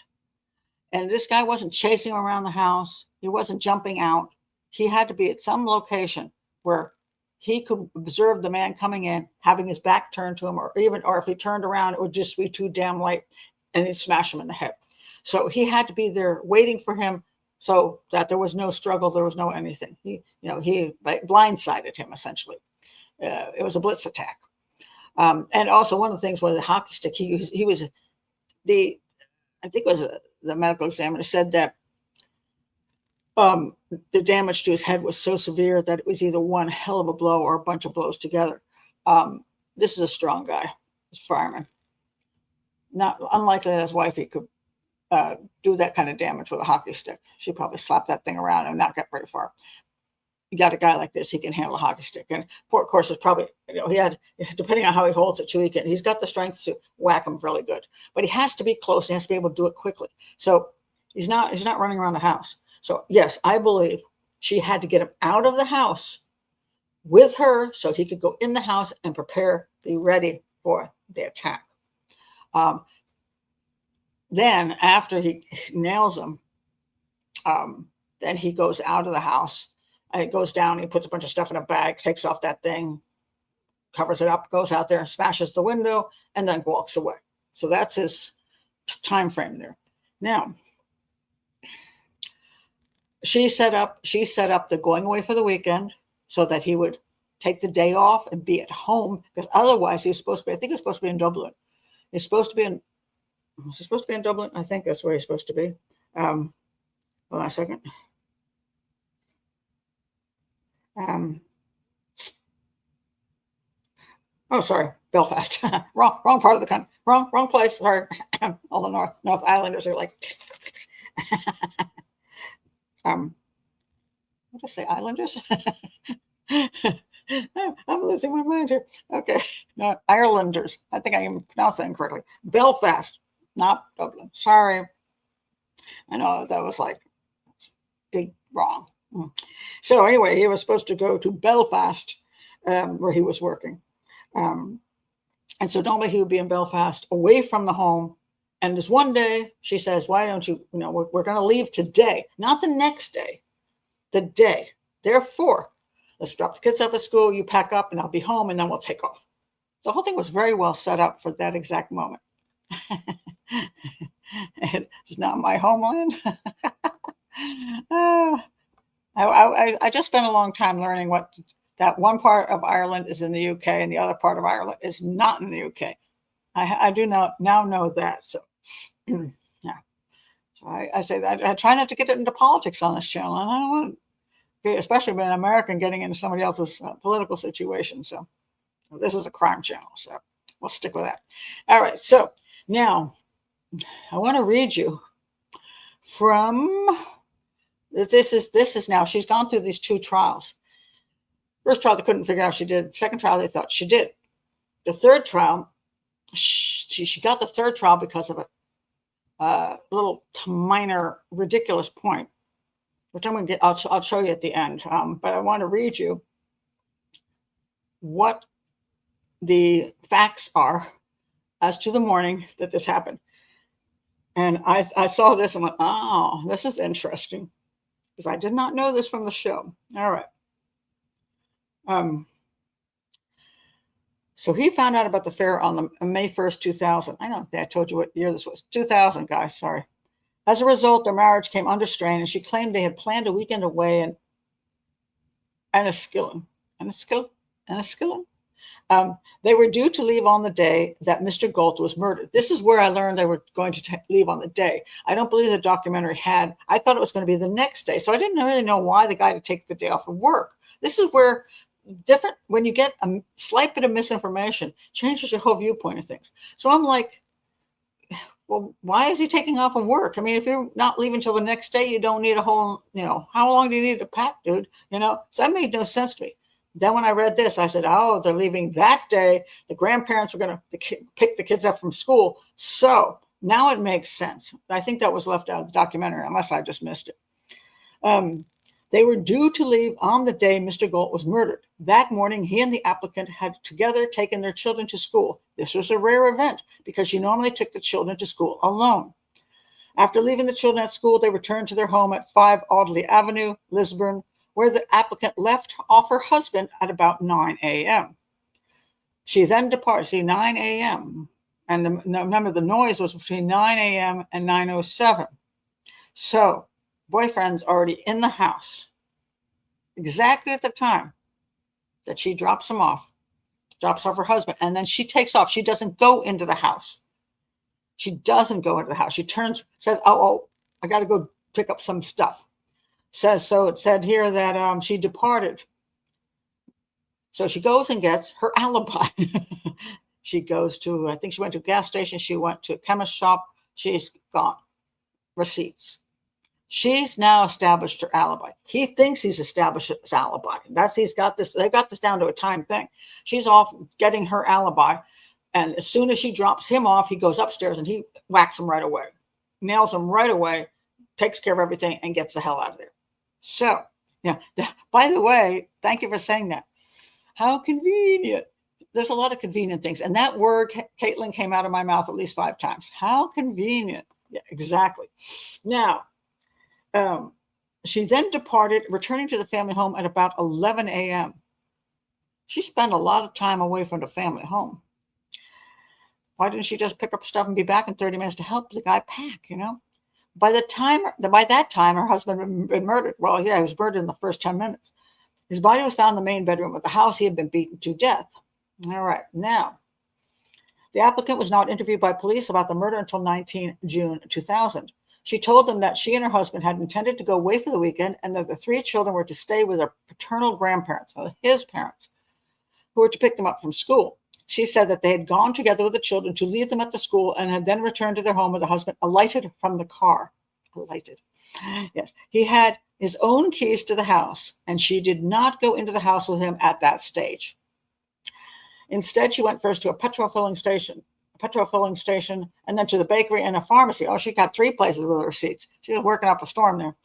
And this guy wasn't chasing him around the house. He wasn't jumping out. He had to be at some location where he could observe the man coming in, having his back turned to him, or if he turned around, it would just be too damn late and he'd smash him in the head. So he had to be there waiting for him so that there was no struggle. There was no anything. He blindsided him, essentially. It was a blitz attack. And also one of the things with the hockey stick, I think it was the medical examiner said that the damage to his head was so severe that it was either one hell of a blow or a bunch of blows together. This is a strong guy, this fireman. Not unlikely that his wife he could do that kind of damage with a hockey stick. She'd probably slap that thing around and not get very far. You got a guy like this, he can handle a hockey stick. And Port Course is probably, he had, depending on how he holds it too, he's got the strength to whack him really good. But he has to be close. He has to be able to do it quickly. So he's not running around the house. So yes, I believe she had to get him out of the house with her so he could go in the house and be ready for the attack. Then after he nails him, then he goes out of the house. And it goes down, he puts a bunch of stuff in a bag, takes off that thing, covers it up, goes out there, smashes the window, and then walks away. So that's his time frame there. Now, She set up the going away for the weekend so that he would take the day off and be at home, because otherwise he's supposed to be, I think he's supposed to be in Dublin. He's supposed to be in, was he supposed to be in Dublin? I think that's where he's supposed to be. Hold on a second. Oh, sorry, Belfast. wrong part of the country. Wrong place. Sorry. All the North Islanders are like, what did I say? Islanders? I'm losing my mind here. Okay, no, Irelanders. I think I am pronouncing that incorrectly. Belfast, not Dublin. Sorry. I know that was like big wrong. So anyway, he was supposed to go to Belfast, where he was working. And so normally he would be in Belfast, away from the home. And this one day, she says, why don't you, we're going to leave today, not the next day, the day. Therefore, let's drop the kids off at school, you pack up, and I'll be home, and then we'll take off. The whole thing was very well set up for that exact moment. It's not my homeland. I just spent a long time learning that one part of Ireland is in the UK and the other part of Ireland is not in the UK. I do now know that. So, yeah. So I say that I try not to get into politics on this channel. And I don't want to be, especially being an American, getting into somebody else's political situation. So this is a crime channel. So we'll stick with that. All right. So now I want to read you from, this is now, she's gone through these 2 trials. First trial, they couldn't figure out she did. Second trial, they thought she did. The third trial, she got the third trial because of a little minor ridiculous point, which I'm going to get. I'll show you at the end. But I want to read you what the facts are as to the morning that this happened. And I saw this and went, oh, this is interesting, because I did not know this from the show. All right. So he found out about the affair on May 1st, 2000. I don't think I told you what year this was. 2000, guys, sorry. As a result, their marriage came under strain, and she claimed they had planned a weekend away in Enniskillen. They were due to leave on the day that Mr. Gault was murdered. This is where I learned they were going to leave on the day. I don't believe the documentary had. I thought it was going to be the next day. So I didn't really know why the guy would take the day off of work. This is where when you get a slight bit of misinformation, changes your whole viewpoint of things. So I'm like, well, why is he taking off of work? I mean, if you're not leaving till the next day, you don't need a whole, how long do you need to pack, dude? So that made no sense to me. Then when I read this, I said, oh, they're leaving that day. The grandparents were going to pick the kids up from school. So now it makes sense. I think that was left out of the documentary, unless I just missed it. They were due to leave on the day Mr. Gault was murdered. That morning, he and the applicant had together taken their children to school. This was a rare event because she normally took the children to school alone. After leaving the children at school, they returned to their home at 5 Audley Avenue, Lisburn, where the applicant left off her husband at about 9 a.m. She then departed, 9 a.m. And remember, the noise was between 9 a.m. and 9:07. So, boyfriend's already in the house exactly at the time that she drops off her husband, and then she takes off. She doesn't go into the house. She turns, says, oh, I got to go pick up some stuff. It said here that she departed. So she goes and gets her alibi. She goes to, I think she went to a gas station. She went to a chemist shop. She's gone. Receipts. She's now established her alibi. He thinks he's established his alibi. They've got this down to a time thing. She's off getting her alibi. And as soon as she drops him off, he goes upstairs and he whacks him right away, nails him right away, takes care of everything, and gets the hell out of there. So, yeah, by the way, thank you for saying that. How convenient. There's a lot of convenient things. And that word, Caitlin, came out of my mouth at least 5 times. How convenient. Yeah, exactly. Now, she then departed, returning to the family home at about 11 a.m. She spent a lot of time away from the family home. Why didn't she just pick up stuff and be back in 30 minutes to help the guy pack, By that time, her husband had been murdered. Well, yeah, he was murdered in the first 10 minutes. His body was found in the main bedroom of the house. He had been beaten to death. All right. Now, the applicant was not interviewed by police about the murder until 19 June 2000. She told them that she and her husband had intended to go away for the weekend and that the three children were to stay with their paternal grandparents, or his parents, who were to pick them up from school. She said that they had gone together with the children to leave them at the school and had then returned to their home where the husband alighted from the car. Alighted. Yes. He had his own keys to the house, and she did not go into the house with him at that stage. Instead, she went first to a petrol filling station, and then to the bakery and a pharmacy. Oh, she got 3 places with her receipts. She was working up a storm there.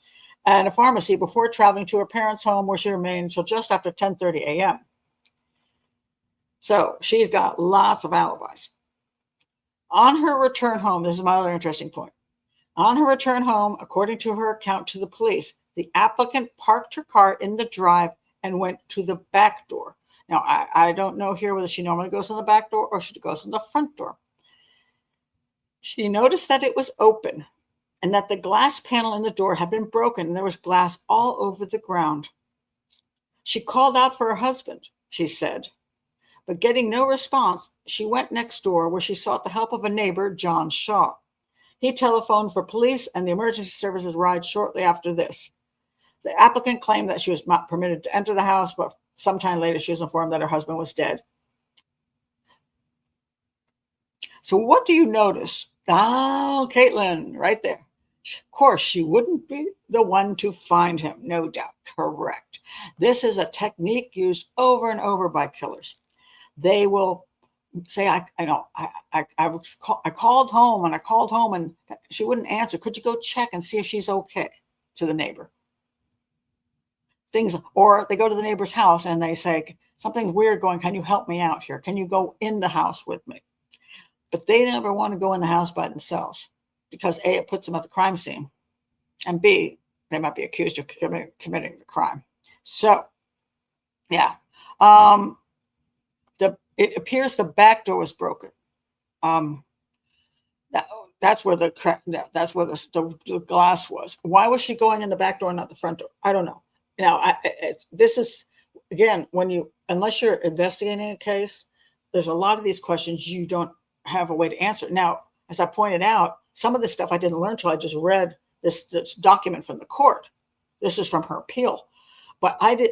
And a pharmacy before traveling to her parents' home, where she remained until just after 10:30 a.m. So she's got lots of alibis. On her return home, this is my other interesting point. On her return home, according to her account to the police, the applicant parked her car in the drive and went to the back door. Now, I don't know here whether she normally goes in the back door or she goes in the front door. She noticed that it was open and that the glass panel in the door had been broken and there was glass all over the ground. She called out for her husband, she said, but getting no response, she went next door where she sought the help of a neighbor, John Shaw. He telephoned for police and the emergency services arrived shortly after this. The applicant claimed that she was not permitted to enter the house, but sometime later she was informed that her husband was dead. So what do you notice? Oh, Caitlin, right there. Of course, she wouldn't be the one to find him, no doubt. Correct. This is a technique used over and over by killers. They will say, I called home and she wouldn't answer. Could you go check and see if she's okay, to the neighbor? Things, or they go to the neighbor's house and they say, something's weird going, can you help me out here? Can you go in the house with me? But they never want to go in the house by themselves because A, it puts them at the crime scene, and B, they might be accused of committing the crime. So, yeah. It appears the back door was broken. That's where the glass was. Why was she going in the back door and not the front door? I don't know. Now, this is, again, unless you're investigating a case, there's a lot of these questions you don't have a way to answer. Now, as I pointed out, some of this stuff I didn't learn until I just read this document from the court. This is from her appeal, but I did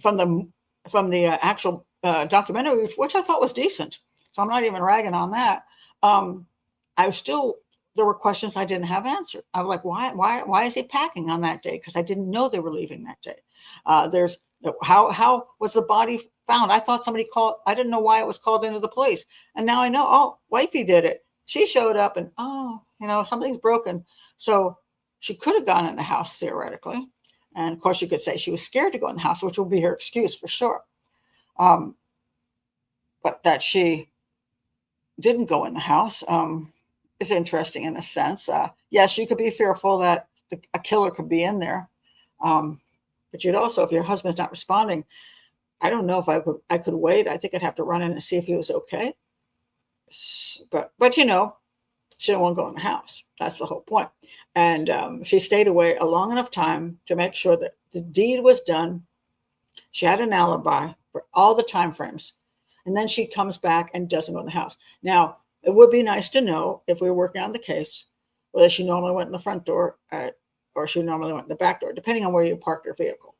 from the actual documentary, which I thought was decent. So I'm not even ragging on that. There were questions I didn't have answered. I was like, why is he packing on that day? Because I didn't know they were leaving that day. How was the body found? I thought somebody called. I didn't know why it was called into the police. And now I know, oh, wifey did it. She showed up and, something's broken. So she could have gone in the house theoretically. And of course you could say she was scared to go in the house, which would be her excuse for sure. But that she didn't go in the house is interesting in a sense. Yes, you could be fearful that a killer could be in there. But you'd also, if your husband's not responding, I don't know if I could wait. I think I'd have to run in and see if he was okay. But she didn't want to go in the house. That's the whole point. And she stayed away a long enough time to make sure that the deed was done. She had an alibi for all the time frames. And then she comes back and doesn't go in the house. Now, it would be nice to know, if we were working on the case, whether she normally went in the front door or she normally went in the back door, depending on where you park your vehicle.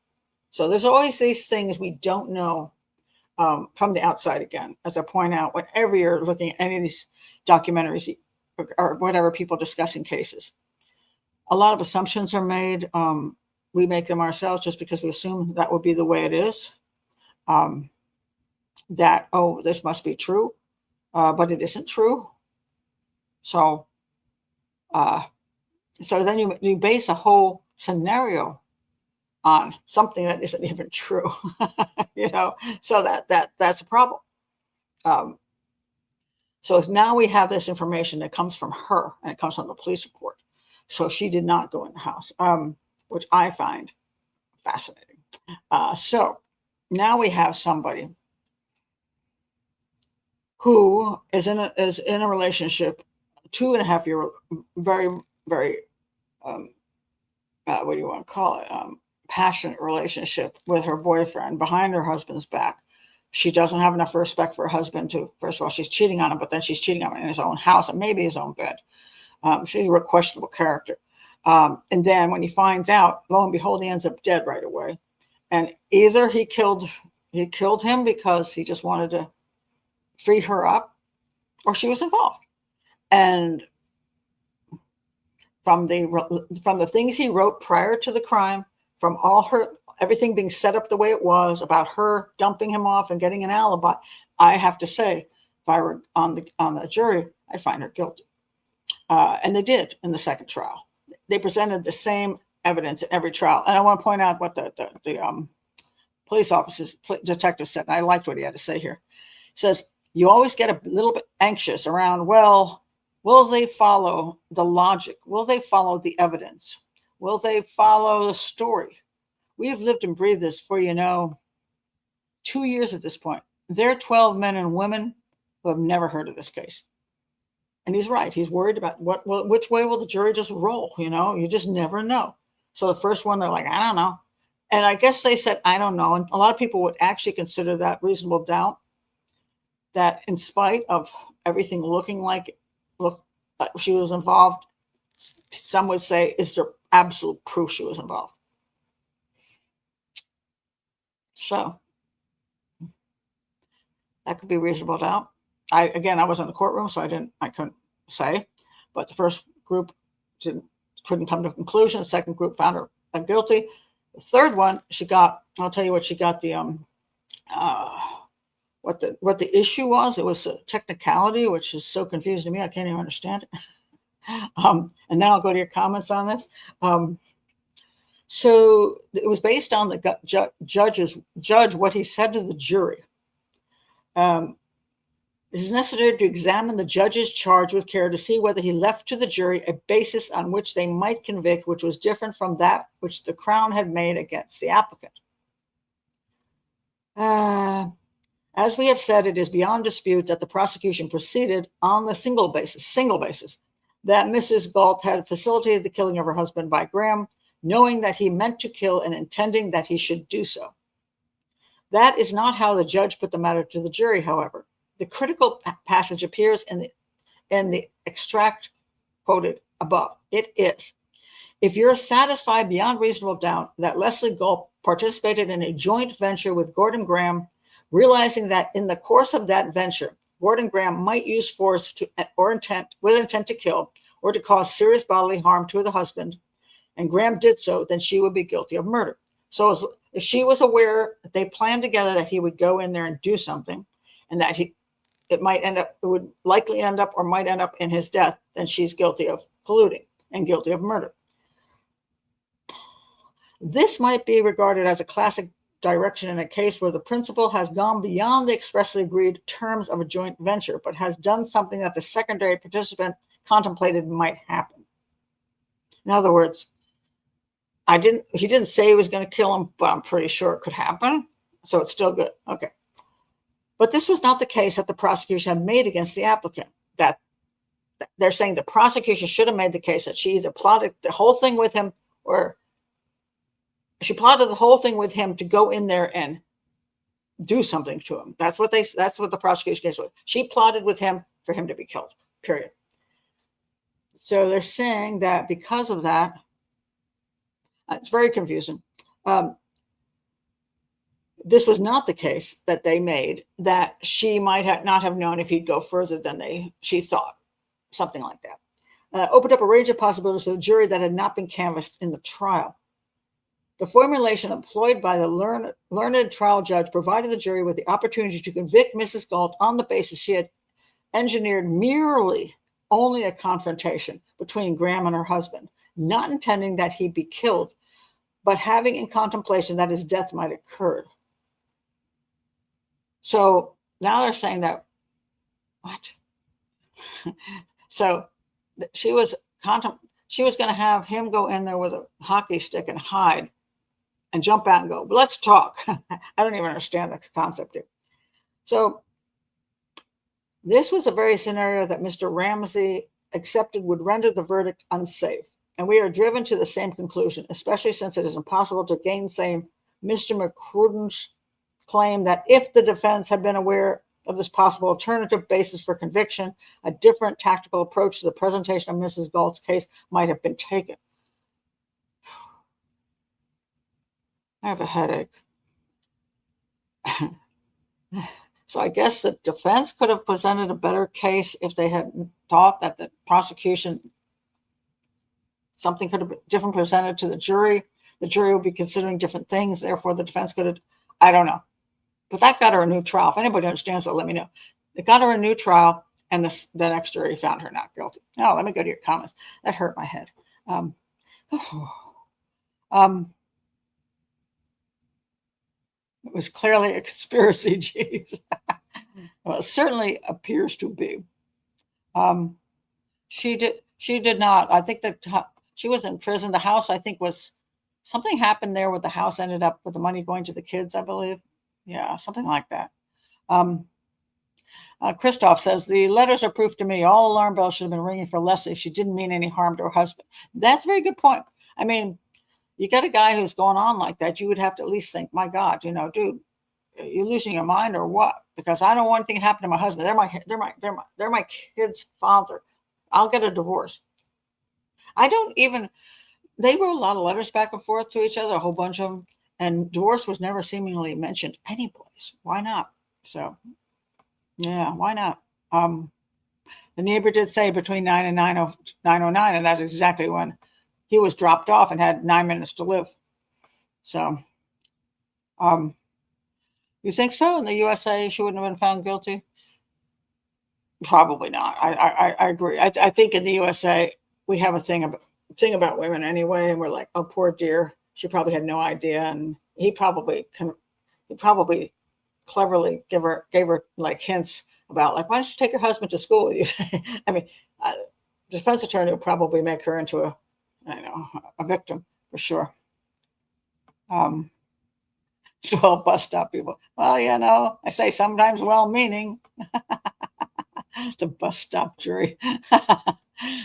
So there's always these things we don't know from the outside again. As I point out, whenever you're looking at any of these documentaries or whatever, people discussing cases, a lot of assumptions are made. We make them ourselves just because we assume that would be the way it is. That, oh, this must be true, but it isn't true. So then you base a whole scenario on something that isn't even true, so that's a problem. So now we have this information that comes from her and it comes from the police report. So she did not go in the house, which I find fascinating. So now we have somebody who is in a relationship, 2.5 year, very, very what do you want to call it? Passionate relationship with her boyfriend behind her husband's back. She doesn't have enough respect for her husband to, first of all, she's cheating on him, but then she's cheating on him in his own house and maybe his own bed. She's a questionable character. And then when he finds out, lo and behold, he ends up dead right away. And either he killed him because he just wanted to free her up, or she was involved. And from the things he wrote prior to the crime, from everything being set up the way it was about her dumping him off and getting an alibi, I have to say, if I were on the jury, I'd find her guilty. And they did in the second trial. They presented the same evidence in every trial. And I want to point out what the detective said. And I liked what he had to say here. He says, you always get a little bit anxious around, well, will they follow the logic? Will they follow the evidence? Will they follow the story? We've lived and breathed this for, 2 years at this point. There are 12 men and women who have never heard of this case. And he's right. He's worried about which way will the jury just roll? You just never know. So the first one, they're like, I don't know. And I guess they said, I don't know. And a lot of people would actually consider that reasonable doubt, that in spite of everything looking like she was involved, some would say, is there absolute proof she was involved? So that could be reasonable doubt. I was in the courtroom, so I couldn't say. But the first group couldn't come to a conclusion. The second group found her guilty. The third one, I'll tell you what she got, what the issue was. It was a technicality, which is so confusing to me. I can't even understand it. And then I'll go to your comments on this. So it was based on the judge, what he said to the jury. It is necessary to examine the judge's charge with care to see whether he left to the jury a basis on which they might convict, which was different from that which the Crown had made against the applicant. As we have said, it is beyond dispute that the prosecution proceeded on the single basis, that Mrs. Gault had facilitated the killing of her husband by Graham, knowing that he meant to kill and intending that he should do so. That is not how the judge put the matter to the jury, however. The critical passage appears in the extract quoted above. It is, if you're satisfied beyond reasonable doubt that Lesley Gault participated in a joint venture with Gordon Graham, realizing that in the course of that venture, Gordon Graham might use force with intent to kill or to cause serious bodily harm to the husband, and Graham did so, then she would be guilty of murder. So if she was aware that they planned together that he would go in there and do something, and that it would likely end up or might end up in his death, then she's guilty of colluding and guilty of murder. This might be regarded as a classic direction in a case where the principal has gone beyond the expressly agreed terms of a joint venture, but has done something that the secondary participant contemplated might happen. In other words, he didn't say he was going to kill him, but I'm pretty sure it could happen. So it's still good. Okay. But this was not the case that the prosecution had made against the applicant. That they're saying the prosecution should have made the case that she either plotted the whole thing with him, or she plotted the whole thing with him to go in there and do something to him. That's what the prosecution case was. She plotted with him for him to be killed, period. So they're saying that because of that, it's very confusing. This was not the case that they made, that she might not have known if he'd go further than she thought, something like that. Opened up a range of possibilities for the jury that had not been canvassed in the trial. The formulation employed by the learned trial judge provided the jury with the opportunity to convict Mrs. Gault on the basis she had engineered only a confrontation between Graham and her husband, not intending that he be killed, but having in contemplation that his death might occur. So now they're saying that, what? So she was going to have him go in there with a hockey stick and hide and jump out and go, let's talk. I don't even understand the concept here. So this was a very scenario that Mr. Ramsey accepted would render the verdict unsafe. And we are driven to the same conclusion, especially since it is impossible to gainsay Mr. McCruden's claim that if the defense had been aware of this possible alternative basis for conviction, a different tactical approach to the presentation of Mrs. Gault's case might have been taken. I have a headache. So I guess the defense could have presented a better case if they had thought that the prosecution, something could have been different presented to the jury. The jury would be considering different things. Therefore, the defense could have, I don't know. But that got her a new trial. If anybody understands that, let me know. It got her a new trial, and the next jury found her not guilty. Now, let me go to your comments. That hurt my head. It was clearly a conspiracy, geez. Well, it certainly appears to be. She did not. I think that she was in prison. The house, I think, was something happened there where the house ended up with the money going to the kids, I believe. Yeah, something like that. Christoph says, the letters are proof to me. All alarm bells should have been ringing for Lesley if she didn't mean any harm to her husband. That's a very good point. I mean, you got a guy who's going on like that, you would have to at least think, my God, dude, you're losing your mind or what? Because I don't want anything to happen to my husband. They're my kid's father. I'll get a divorce. They wrote a lot of letters back and forth to each other, a whole bunch of them, and divorce was never seemingly mentioned anyplace. Why not? So, yeah, why not? The neighbor did say between 9 and 9:09, and that's exactly when he was dropped off and had 9 minutes to live. So, you think so? In the USA, she wouldn't have been found guilty? Probably not. I agree. I think in the USA, we have a thing about women anyway, and we're like, oh, poor dear. She probably had no idea, and he probably cleverly gave her like hints about like, why don't you take your husband to school with you? I mean, the defense attorney would probably make her into a victim for sure. 12 bus stop people. Well, I say sometimes well-meaning. The bus stop jury.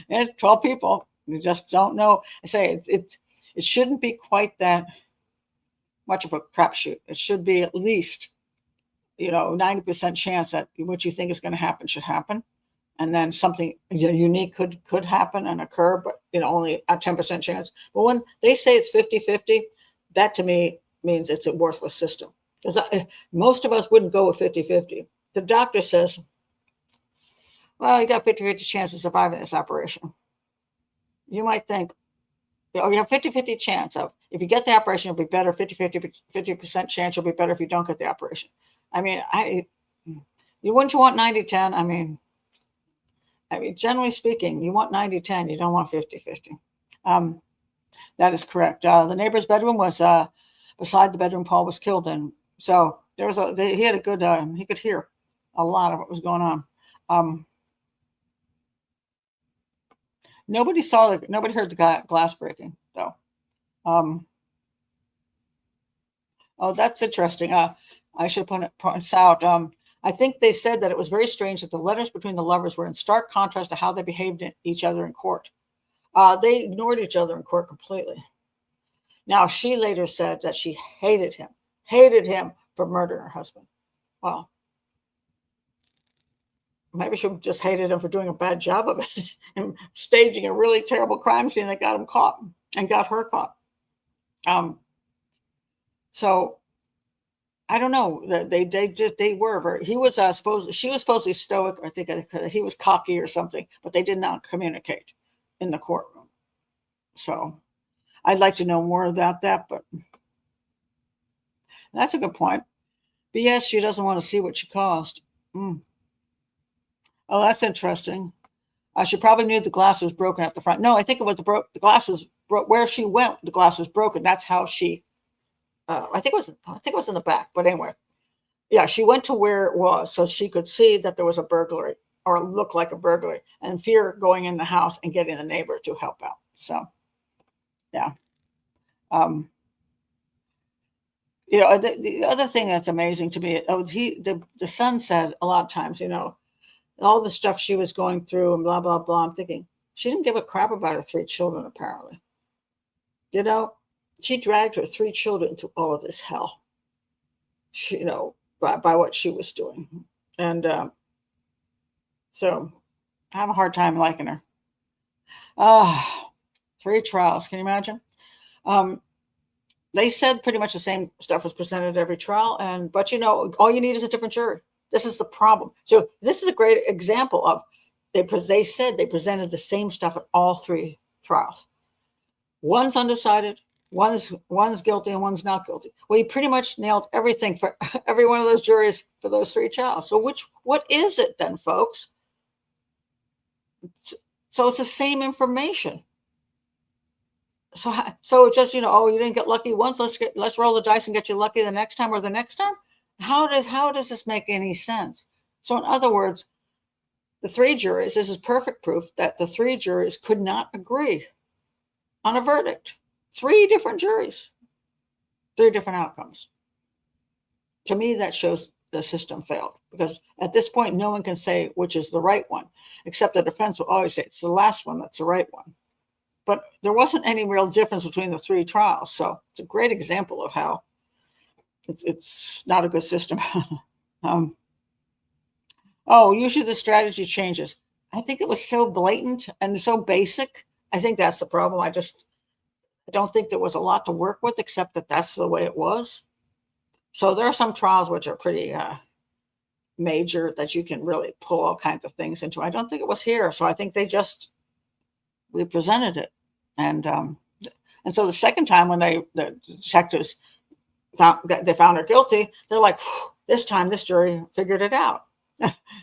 And 12 people. You just don't know. I say it shouldn't be quite that much of a crapshoot. It should be at least, 90% chance that what you think is going to happen should happen. And then something unique could happen and occur, but only a 10% chance. But when they say it's 50-50, that to me means it's a worthless system. Because most of us wouldn't go with 50-50. The doctor says, well, you got 50-50 chance of surviving this operation. You might think, you have 50-50 chance of, if you get the operation, it'll be better. 50% chance you'll be better if you don't get the operation. I mean, wouldn't you want 90-10? I mean, generally speaking, you want 90-10. You don't want 50-50. That is correct. The neighbor's bedroom was beside the bedroom Paul was killed in. So there was he had a good, he could hear a lot of what was going on. Nobody heard the glass breaking though. Oh, that's interesting. I should point out, I think they said that it was very strange that the letters between the lovers were in stark contrast to how they behaved to each other in court. They ignored each other in court completely. Now, she later said that she hated him for murdering her husband. Well, maybe she just hated him for doing a bad job of it and staging a really terrible crime scene that got him caught and got her caught. So I don't know. They were. She was supposedly stoic. I think he was cocky or something, but they did not communicate in the courtroom. So I'd like to know more about that, but that's a good point. But yes, she doesn't want to see what she caused. Oh, that's interesting. She probably knew the glass was broken at the front. No, I think it was the glass was where she went. The glass was broken. That's how she. I think it was in the back. But anyway, yeah, she went to where it was so she could see that there was a burglary or look like a burglary, and fear going in the house and getting the neighbor to help out. So, yeah. The other thing that's amazing to me, the son said a lot of times, all the stuff she was going through and blah, blah, blah. I'm thinking, She didn't give a crap about her 3 children, apparently. You know, she dragged her 3 children into all of this hell, she, by what she was doing. And so I have a hard time liking her. 3 trials. Can you imagine? They said pretty much the same stuff was presented at every trial. But all you need is a different jury. This is the problem. So this is a great example of they said they presented the same stuff at all 3 trials. One's undecided, one's guilty, and one's not guilty. Well, you pretty much nailed everything for every one of those juries for those 3 trials. So what is it then, folks? So it's the same information. So just you didn't get lucky once. Let's roll the dice and get you lucky the next time or the next time. How does this make any sense? So in other words, the 3 juries. This is perfect proof that the 3 juries could not agree on a verdict. 3 different juries, 3 different outcomes. To me, that shows the system failed, because at this point, no one can say which is the right one, except the defense will always say it's the last one that's the right one. But there wasn't any real difference between the 3 trials. So it's a great example of how it's not a good system. Usually the strategy changes. I think it was so blatant and so basic. I think that's the problem. I don't think there was a lot to work with, except that that's the way it was. So there are some trials which are pretty major that you can really pull all kinds of things into. I don't think it was here. So I think we presented it. And so the second time when the detectives found her guilty, they're like, this time this jury figured it out.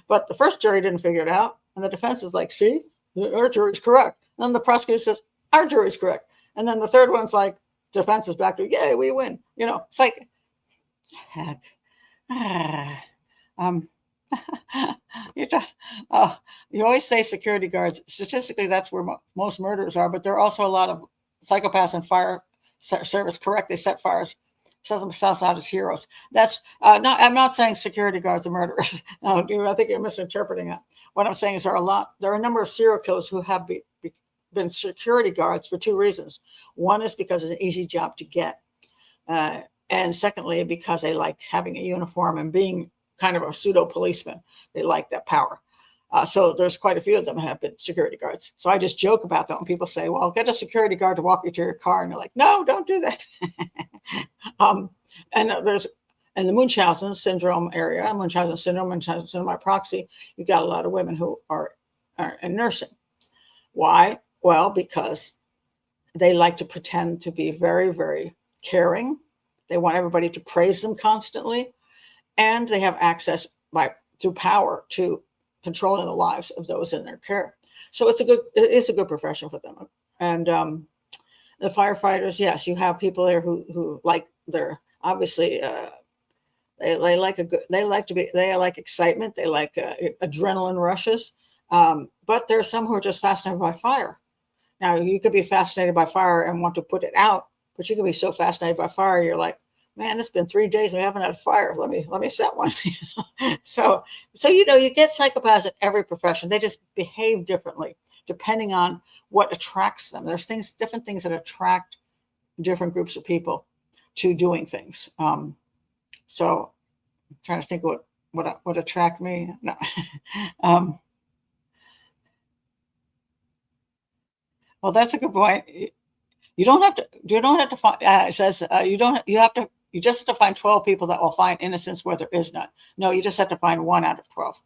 But the first jury didn't figure it out. And the defense is like, see, our jury's correct. And then the prosecutor says, our jury's correct. And then the third one's like, defense is back to, yay, we win. It's like, heck. You always say security guards. Statistically, that's where most murders are, but there are also a lot of psychopaths and fire service. Correct? They set themselves out as heroes. That's I'm not saying security guards are murderers. No, I think you're misinterpreting that. What I'm saying is there are a number of serial killers who have been security guards for 2 reasons. One is because it's an easy job to get, and secondly, because they like having a uniform and being kind of a pseudo policeman. They like that power. So there's quite a few of them have been security guards. So I just joke about that when people say, well, get a security guard to walk you to your car. And you're like, no, don't do that. And in the Munchausen syndrome area, Munchausen syndrome by proxy, you've got a lot of women who are in nursing. Why? Well, because they like to pretend to be very, very caring. They want everybody to praise them constantly. And they have access through power to controlling the lives of those in their care. So it is a good profession for them. And the firefighters, yes, you have people there who like they're obviously they like excitement, they like adrenaline rushes. But there are some who are just fascinated by fire. Now you could be fascinated by fire and want to put it out, but you can be so fascinated by fire you're like, man, it's been 3 days and we haven't had a fire. Let me set one. So you get psychopaths at every profession. They just behave differently depending on what attracts them. There's different things that attract different groups of people to doing things. So I'm trying to think what attract me. No. Well, that's a good point. You don't have to find. It says you just have to find 12 people that will find innocence where there is none. No, you just have to find 1 out of 12.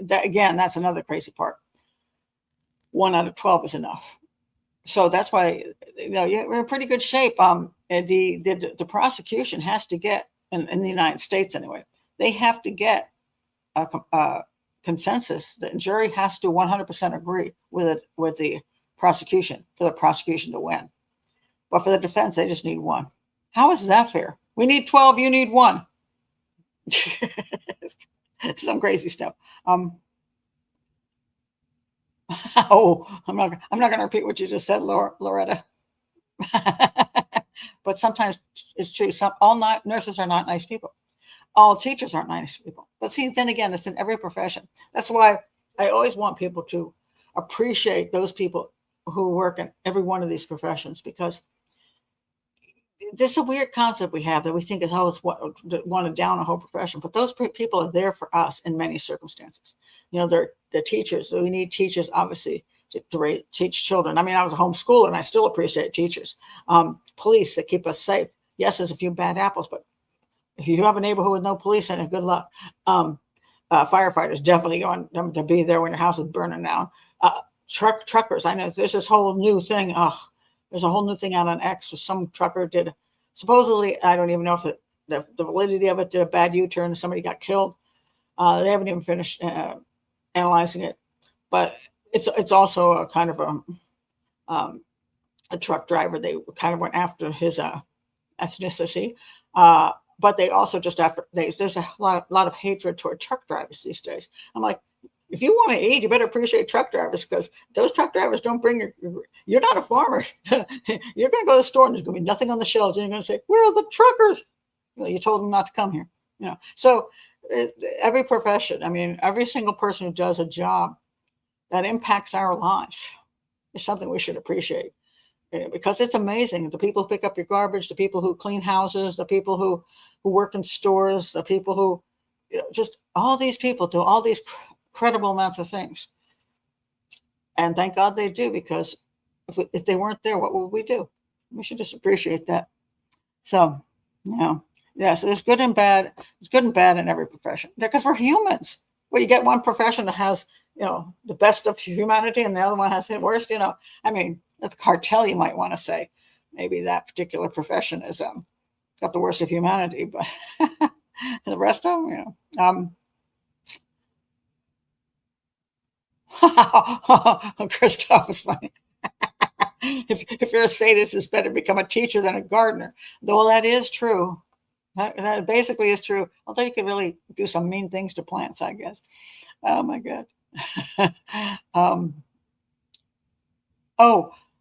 That's another crazy part. 1 out of 12 is enough. So that's why you're in pretty good shape. The prosecution has to get in the United States anyway. They have to get a consensus. The jury has to 100% agree with the prosecution for the prosecution to win. But for the defense, they just need 1. How is that fair? We need 12, you need 1. Some crazy stuff. I'm not going to repeat what you just said, Loretta. But sometimes it's true. All nurses are not nice people. All teachers aren't nice people. But see, then again, it's in every profession. That's why I always want people to appreciate those people who work in every one of these professions, because there's a weird concept we have that we think is, oh, it's what want to down a whole profession, but those people are there for us in many circumstances. They're teachers. So we need teachers, obviously, to teach children. I mean, I was a homeschooler and I still appreciate teachers. Police that keep us safe. Yes, there's a few bad apples, but if you have a neighborhood with no police in it, good luck. Firefighters, definitely going to be there when your house is burning down. Truckers, I know there's this whole new thing. There's a whole new thing out on X where some trucker did, supposedly, I don't even know if the validity of it, did a bad U-turn and somebody got killed. They haven't even finished analyzing it, but it's also a kind of a truck driver. They kind of went after his ethnicity, but they also just there's a lot of hatred toward truck drivers these days. I'm like, if you want to eat, you better appreciate truck drivers, because those truck drivers don't bring you're not a farmer. You're going to go to the store and there's going to be nothing on the shelves. And you're going to say, where are the truckers? You told them not to come here. So every profession, I mean, every single person who does a job that impacts our lives is something we should appreciate, because it's amazing. The people who pick up your garbage, the people who clean houses, the people who work in stores, the people who, just all these people do all these incredible amounts of things. And thank God they do, because if they weren't there, what would we do? We should just appreciate that. So, yes, there's good and bad. It's good and bad in every profession, because we're humans. Well, you get one profession that has, the best of humanity and the other one has the worst, I mean, that's cartel, you might want to say. Maybe that particular profession is got the worst of humanity, but the rest of them, Christoph is funny. If you're a sadist, it's better become a teacher than a gardener. Though that is true. That basically is true. Although you could really do some mean things to plants, I guess. Oh my God.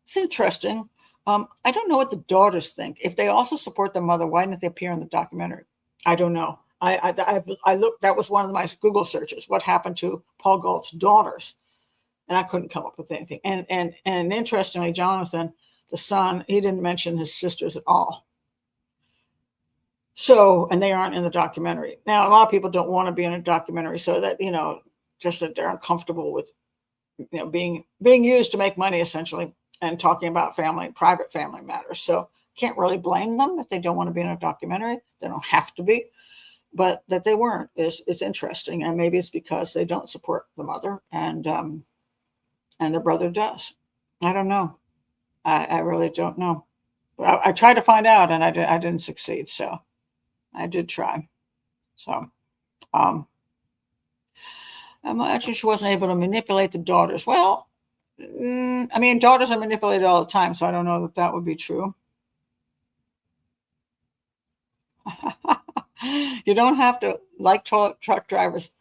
It's interesting. I don't know what the daughters think. If they also support the mother, why didn't they appear in the documentary? I don't know. I looked. That was one of my Google searches. What happened to Paul Gault's daughters? And I couldn't come up with anything. And interestingly, Jonathan, the son, he didn't mention his sisters at all. So, and they aren't in the documentary. Now, a lot of people don't want to be in a documentary, so that, just that they're uncomfortable with, being used to make money, essentially, and talking about private family matters. So can't really blame them if they don't want to be in a documentary. They don't have to be, but that they weren't is interesting. And maybe it's because they don't support the mother, and the brother does. I don't know. I really don't know. But I tried to find out, and I didn't succeed. So I did try. So, actually, she wasn't able to manipulate the daughters. Well, I mean, daughters are manipulated all the time, so I don't know that would be true. You don't have to like truck drivers,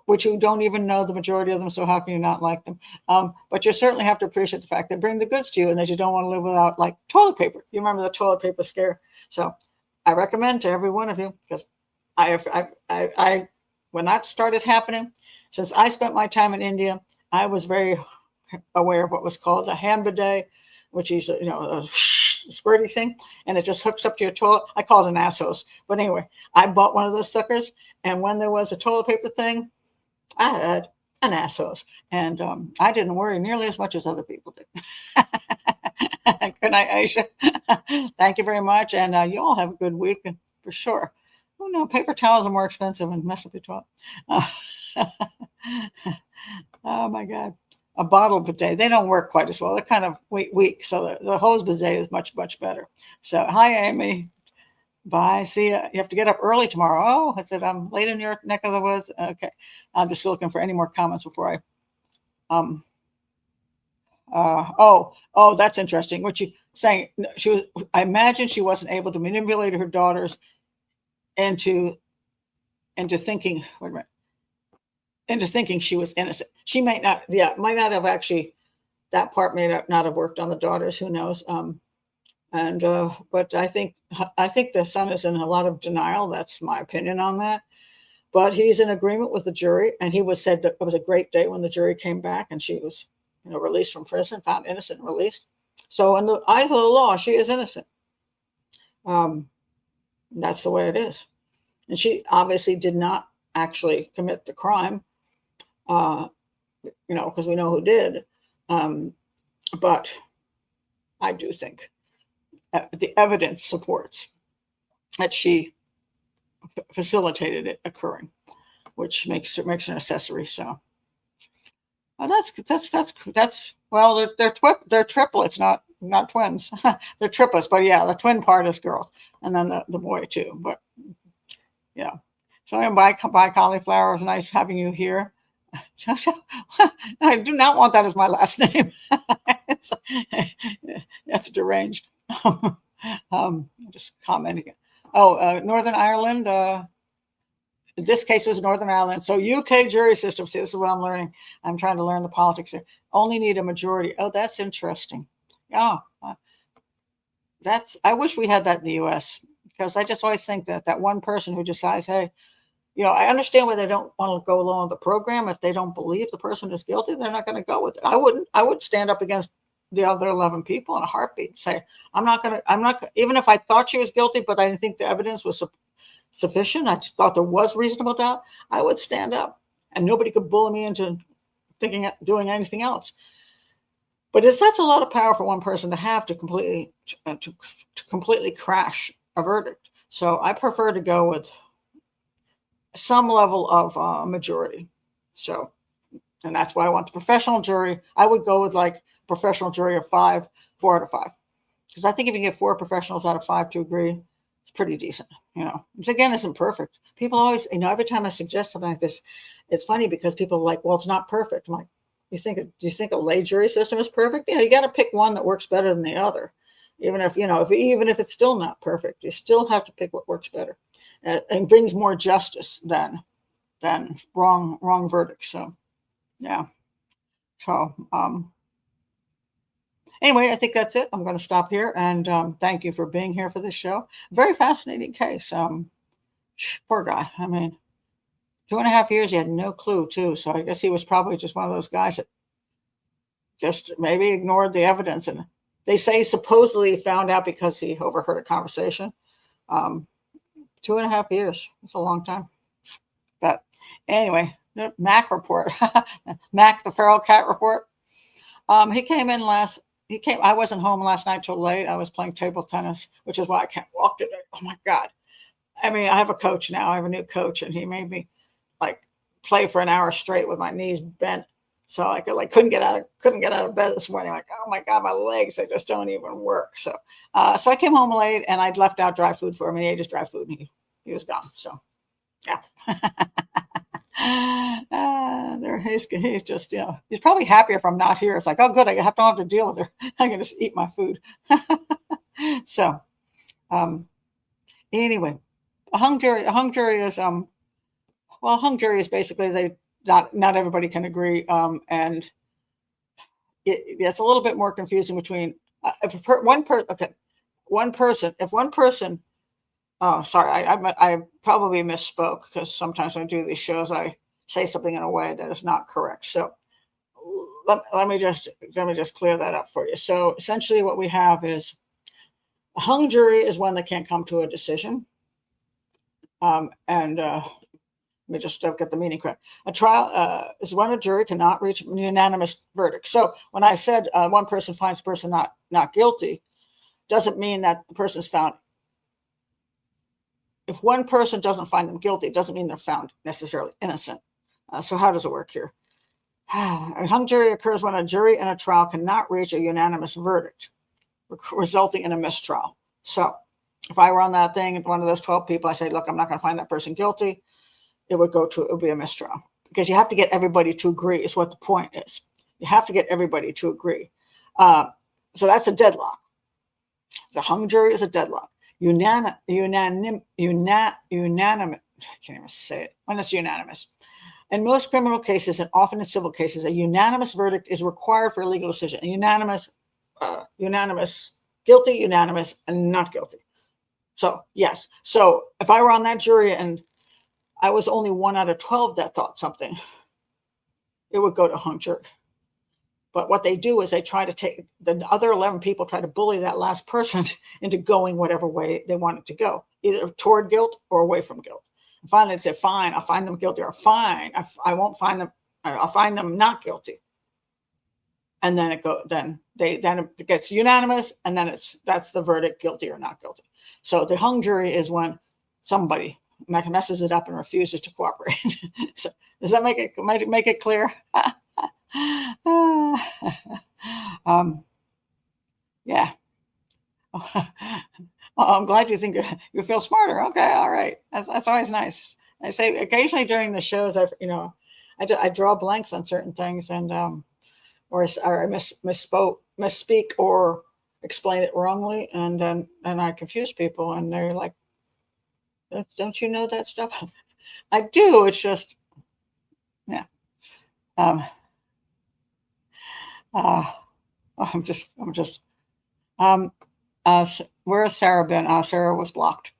which you don't even know the majority of them, so how can you not like them? But you certainly have to appreciate the fact they bring the goods to you, and that you don't want to live without, like, toilet paper. You remember the toilet paper scare? So I recommend to every one of you, because I when that started happening, since I spent my time in India, I was very aware of what was called a hand bidet, which is, a squirty thing, and it just hooks up to your toilet. I call it an ass hose. But anyway, I bought one of those suckers, and when there was a toilet paper thing, I had an ass hose, and I didn't worry nearly as much as other people did. Good night, Aisha. Thank you very much, and you all have a good week, for sure. Oh no, paper towels are more expensive and mess up your toilet. Oh my God. A bottle bidet, they don't work quite as well. They're kind of weak. So the hose bidet is much, much better. So hi, Amy. Bye. See ya. You have to get up early tomorrow. Oh, I said, I'm late in your neck of the woods. Okay. I'm just looking for any more comments before I, that's interesting. What you saying? I imagine she wasn't able to manipulate her daughters into thinking, wait a minute, into thinking she was innocent. She might not have actually, that part may not have worked on the daughters. Who knows? But I think the son is in a lot of denial. That's my opinion on that. But he's in agreement with the jury, and he said that it was a great day when the jury came back, and she was released from prison, found innocent and released. So in the eyes of the law, she is innocent. That's the way it is. And she obviously did not actually commit the crime, because we know who did. But I do think the evidence supports that she facilitated it occurring, which makes her an accessory. So that's well, they're triplets, not twins. They're triplets, but yeah, the twin part is girls, and then the boy too. But yeah, so I'm by cauliflower. It's nice having you here. I do not want that as my last name. That's deranged. Just commenting. Oh, Northern Ireland. In this case, it was Northern Ireland. So UK jury system. See, this is what I'm learning. I'm trying to learn the politics here. Only need a majority. Oh, that's interesting. Oh, I wish we had that in the US, because I just always think that one person who decides, hey, I understand why they don't want to go along with the program. If they don't believe the person is guilty, they're not going to go with it. I would stand up against the other 11 people in a heartbeat and say, I'm not, even if I thought she was guilty, but I didn't think the evidence was sufficient. I just thought there was reasonable doubt. I would stand up, and nobody could bully me into doing anything else. But that's a lot of power for one person to have to completely crash a verdict. So I prefer to go with some level of majority. So, and that's why I want the professional jury. I would go with like professional jury of 4 out of 5, because I think if you get 4 professionals out of 5 to agree, it's pretty decent. Which again isn't perfect. People always, every time I suggest something like this, it's funny because people are like, well, it's not perfect. I'm like, do you think a lay jury system is perfect? You got to pick one that works better than the other. Even if it's still not perfect, you still have to pick what works better and brings more justice than wrong verdicts. So, yeah. So, anyway, I think that's it. I'm going to stop here, and thank you for being here for this show. Very fascinating case. Poor guy. I mean, 2.5 years, he had no clue too. So I guess he was probably just one of those guys that just maybe ignored the evidence. And they say supposedly found out because he overheard a conversation. 2.5 years. It's a long time. But anyway, the Mac report. Mac, the feral cat report. He came in I wasn't home last night till late. I was playing table tennis, which is why I can't walk today. Oh my God. I mean, I have a coach now. I have a new coach, and he made me play for an hour straight with my knees bent. So I couldn't get out of bed this morning. Like, oh my God, my legs, they just don't even work. So I came home late, and I'd left out dry food for him, and he ate his dry food, and he was gone. So yeah. He's just, he's probably happier if I'm not here. It's like, oh, good, I don't have to deal with her. I can just eat my food. So, anyway, a hung jury is basically not everybody can agree, and it's a little bit more confusing between one person. If one person, oh, sorry, I probably misspoke, because sometimes when I do these shows, I say something in a way that is not correct. So let me just clear that up for you. So essentially, what we have is a hung jury is one that can't come to a decision. Let me just get the meaning correct. A trial is when a jury cannot reach a unanimous verdict. So when I said one person finds the person not guilty, doesn't mean that the person's found. If one person doesn't find them guilty, it doesn't mean they're found necessarily innocent. So how does it work here? A hung jury occurs when a jury in a trial cannot reach a unanimous verdict, resulting in a mistrial. So if I were on that thing, one of those 12 people, I say, look, I'm not going to find that person guilty, it would be a mistrial, because you have to get everybody to agree is what the point is. You have to get everybody to agree. So that's a deadlock. The hung jury is a deadlock. Unanimous, I can't even say it, when it's unanimous. In most criminal cases, and often in civil cases, a unanimous verdict is required for a legal decision. A unanimous, guilty, unanimous, and not guilty. So yes. So if I were on that jury and I was only 1 out of 12 that thought something, it would go to hung jury. But what they do is they try to take the other 11 people, try to bully that last person into going whatever way they want it to go, either toward guilt or away from guilt. And finally, they say, fine, I'll find them guilty, or fine, I won't find them, I'll find them not guilty. And then then it gets unanimous, and then that's the verdict, guilty or not guilty. So the hung jury is when somebody messes it up and refuses to cooperate. So does that make it clear? Yeah. I'm glad you think you feel smarter. Okay, all right. That's always nice. I say occasionally during the shows, I draw blanks on certain things, and or I misspeak or explain it wrongly, and then I confuse people, and they're like, "Don't you know that stuff?" I do. It's just, yeah. Um, I'm just. Where has Sarah been? Sarah was blocked.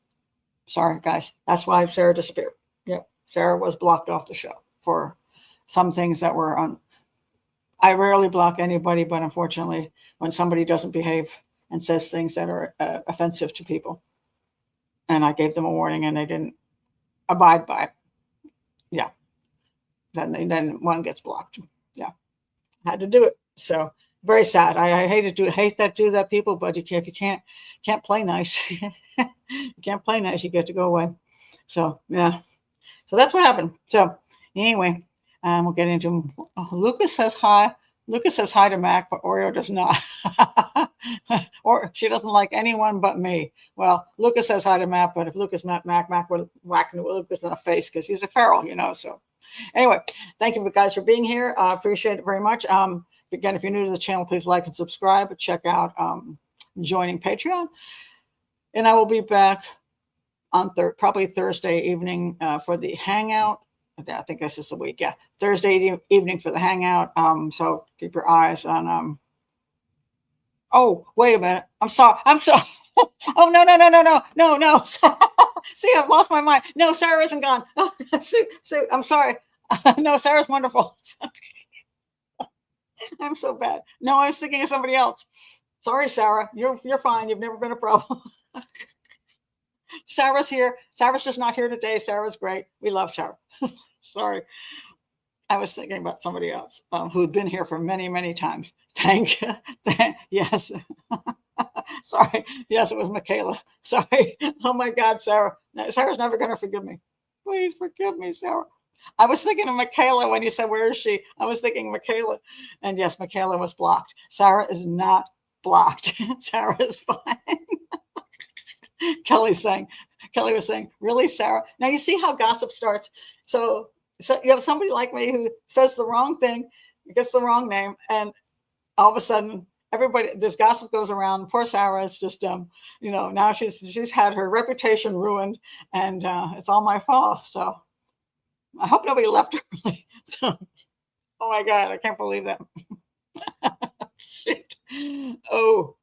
Sorry, guys. That's why Sarah disappeared. Yep, Sarah was blocked off the show for some things that were on. I rarely block anybody, but unfortunately, when somebody doesn't behave and says things that are offensive to people, and I gave them a warning and they didn't abide by it, yeah, then one gets blocked. Yeah, had to do it. So very sad. I hate to do that, people. But if you can't play nice, you can't play nice. You get to go away. So yeah, so that's what happened. So anyway. We'll get into Lucas says hi. Lucas says hi to Mac, but Oreo does not. Or she doesn't like anyone but me. Well, Lucas says hi to Mac, but if Lucas met Mac would whack Lucas in the face because he's a feral, So anyway, thank you guys for being here. I appreciate it very much. Again, if you're new to the channel, please like and subscribe. Check out joining Patreon. And I will be back on probably Thursday evening for the hangout. I think this is the week. Yeah. Thursday evening for the hangout. So keep your eyes on, oh, wait a minute. I'm sorry. Oh, no. See, I've lost my mind. No, Sarah isn't gone. Oh, Sue, I'm sorry. No, Sarah's wonderful. I'm so bad. No, I was thinking of somebody else. Sorry, Sarah. You're fine. You've never been a problem. Sarah's here. Sarah's just not here today. Sarah's great. We love Sarah. Sorry. I was thinking about somebody else who'd been here for many, many times. Thank you. Yes. Sorry. Yes, it was Michaela. Sorry. Oh my God, Sarah. Sarah's never going to forgive me. Please forgive me, Sarah. I was thinking of Michaela when you said, where is she? I was thinking Michaela. And yes, Michaela was blocked. Sarah is not blocked. Sarah is fine. Kelly was saying, really, Sarah? Now you see how gossip starts. So you have somebody like me who says the wrong thing, gets the wrong name, and all of a sudden this gossip goes around. Poor Sarah is just now she's had her reputation ruined, and it's all my fault. So I hope nobody left early. So, oh my God, I can't believe that. Shit. Oh.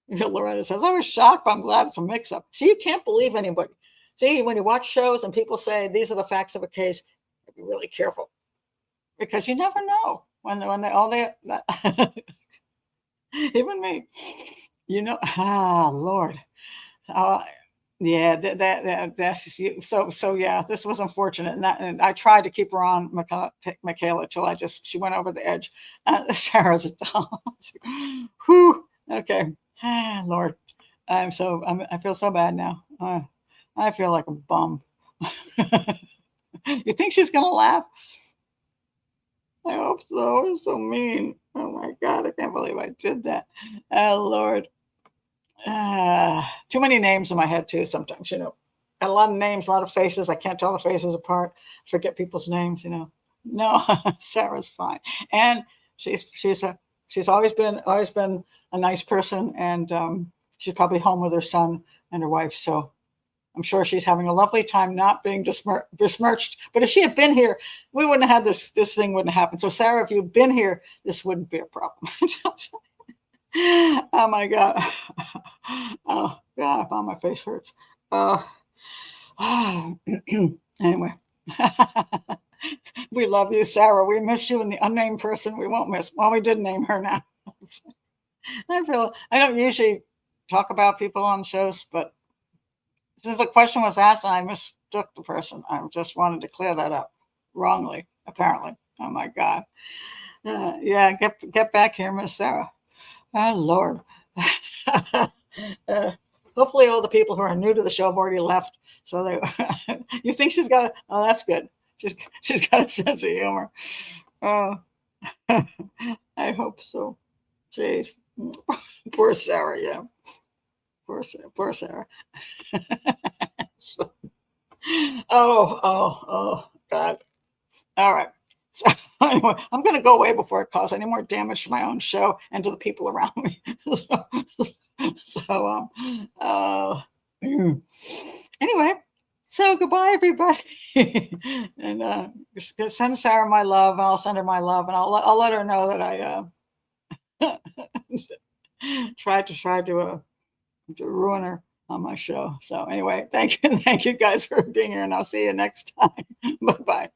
Loretta says, I was shocked, but I'm glad it's a mix-up. See, you can't believe anybody. See, when you watch shows and people say these are the facts of a case, be really careful because you never know when they all they even me, Lord, yeah, that's you. So yeah, this was unfortunate, and I tried to keep her on Michaela till she went over the edge. Sarah's a doll. Whew. Okay. Lord, I feel so bad now. I feel like a bum. You think she's gonna laugh? I hope so. It's so mean. Oh my God, I can't believe I did that. Oh Lord. Too many names in my head too. Sometimes, got a lot of names, a lot of faces. I can't tell the faces apart. Forget people's names. No, Sarah's fine, and she's always been a nice person, and she's probably home with her son and her wife. So I'm sure she's having a lovely time not being besmirched. But if she had been here, we wouldn't have had this thing wouldn't happen. So Sarah, if you'd been here, this wouldn't be a problem. Oh my God. Oh God, my face hurts. Anyway. We love you, Sarah. We miss you, and the unnamed person we won't miss. Well, we did name her now. I don't usually talk about people on shows, but since the question was asked and I mistook the person, I just wanted to clear that up wrongly, apparently. Oh my God. Yeah, get back here, Miss Sarah. Oh Lord. uh, hopefully all the people who are new to the show have already left. So they you think she's got oh that's good. She's got a sense of humor. Oh I hope so. Jeez. Poor Sarah, yeah. Poor Sarah. Oh, God. All right. So anyway, I'm going to go away before it causes any more damage to my own show and to the people around me. so anyway, so goodbye, everybody. And just send Sarah my love, and I'll send her my love, and I'll let her know that I tried to ruin her on my show. So anyway, thank you guys for being here, and I'll see you next time. Bye bye.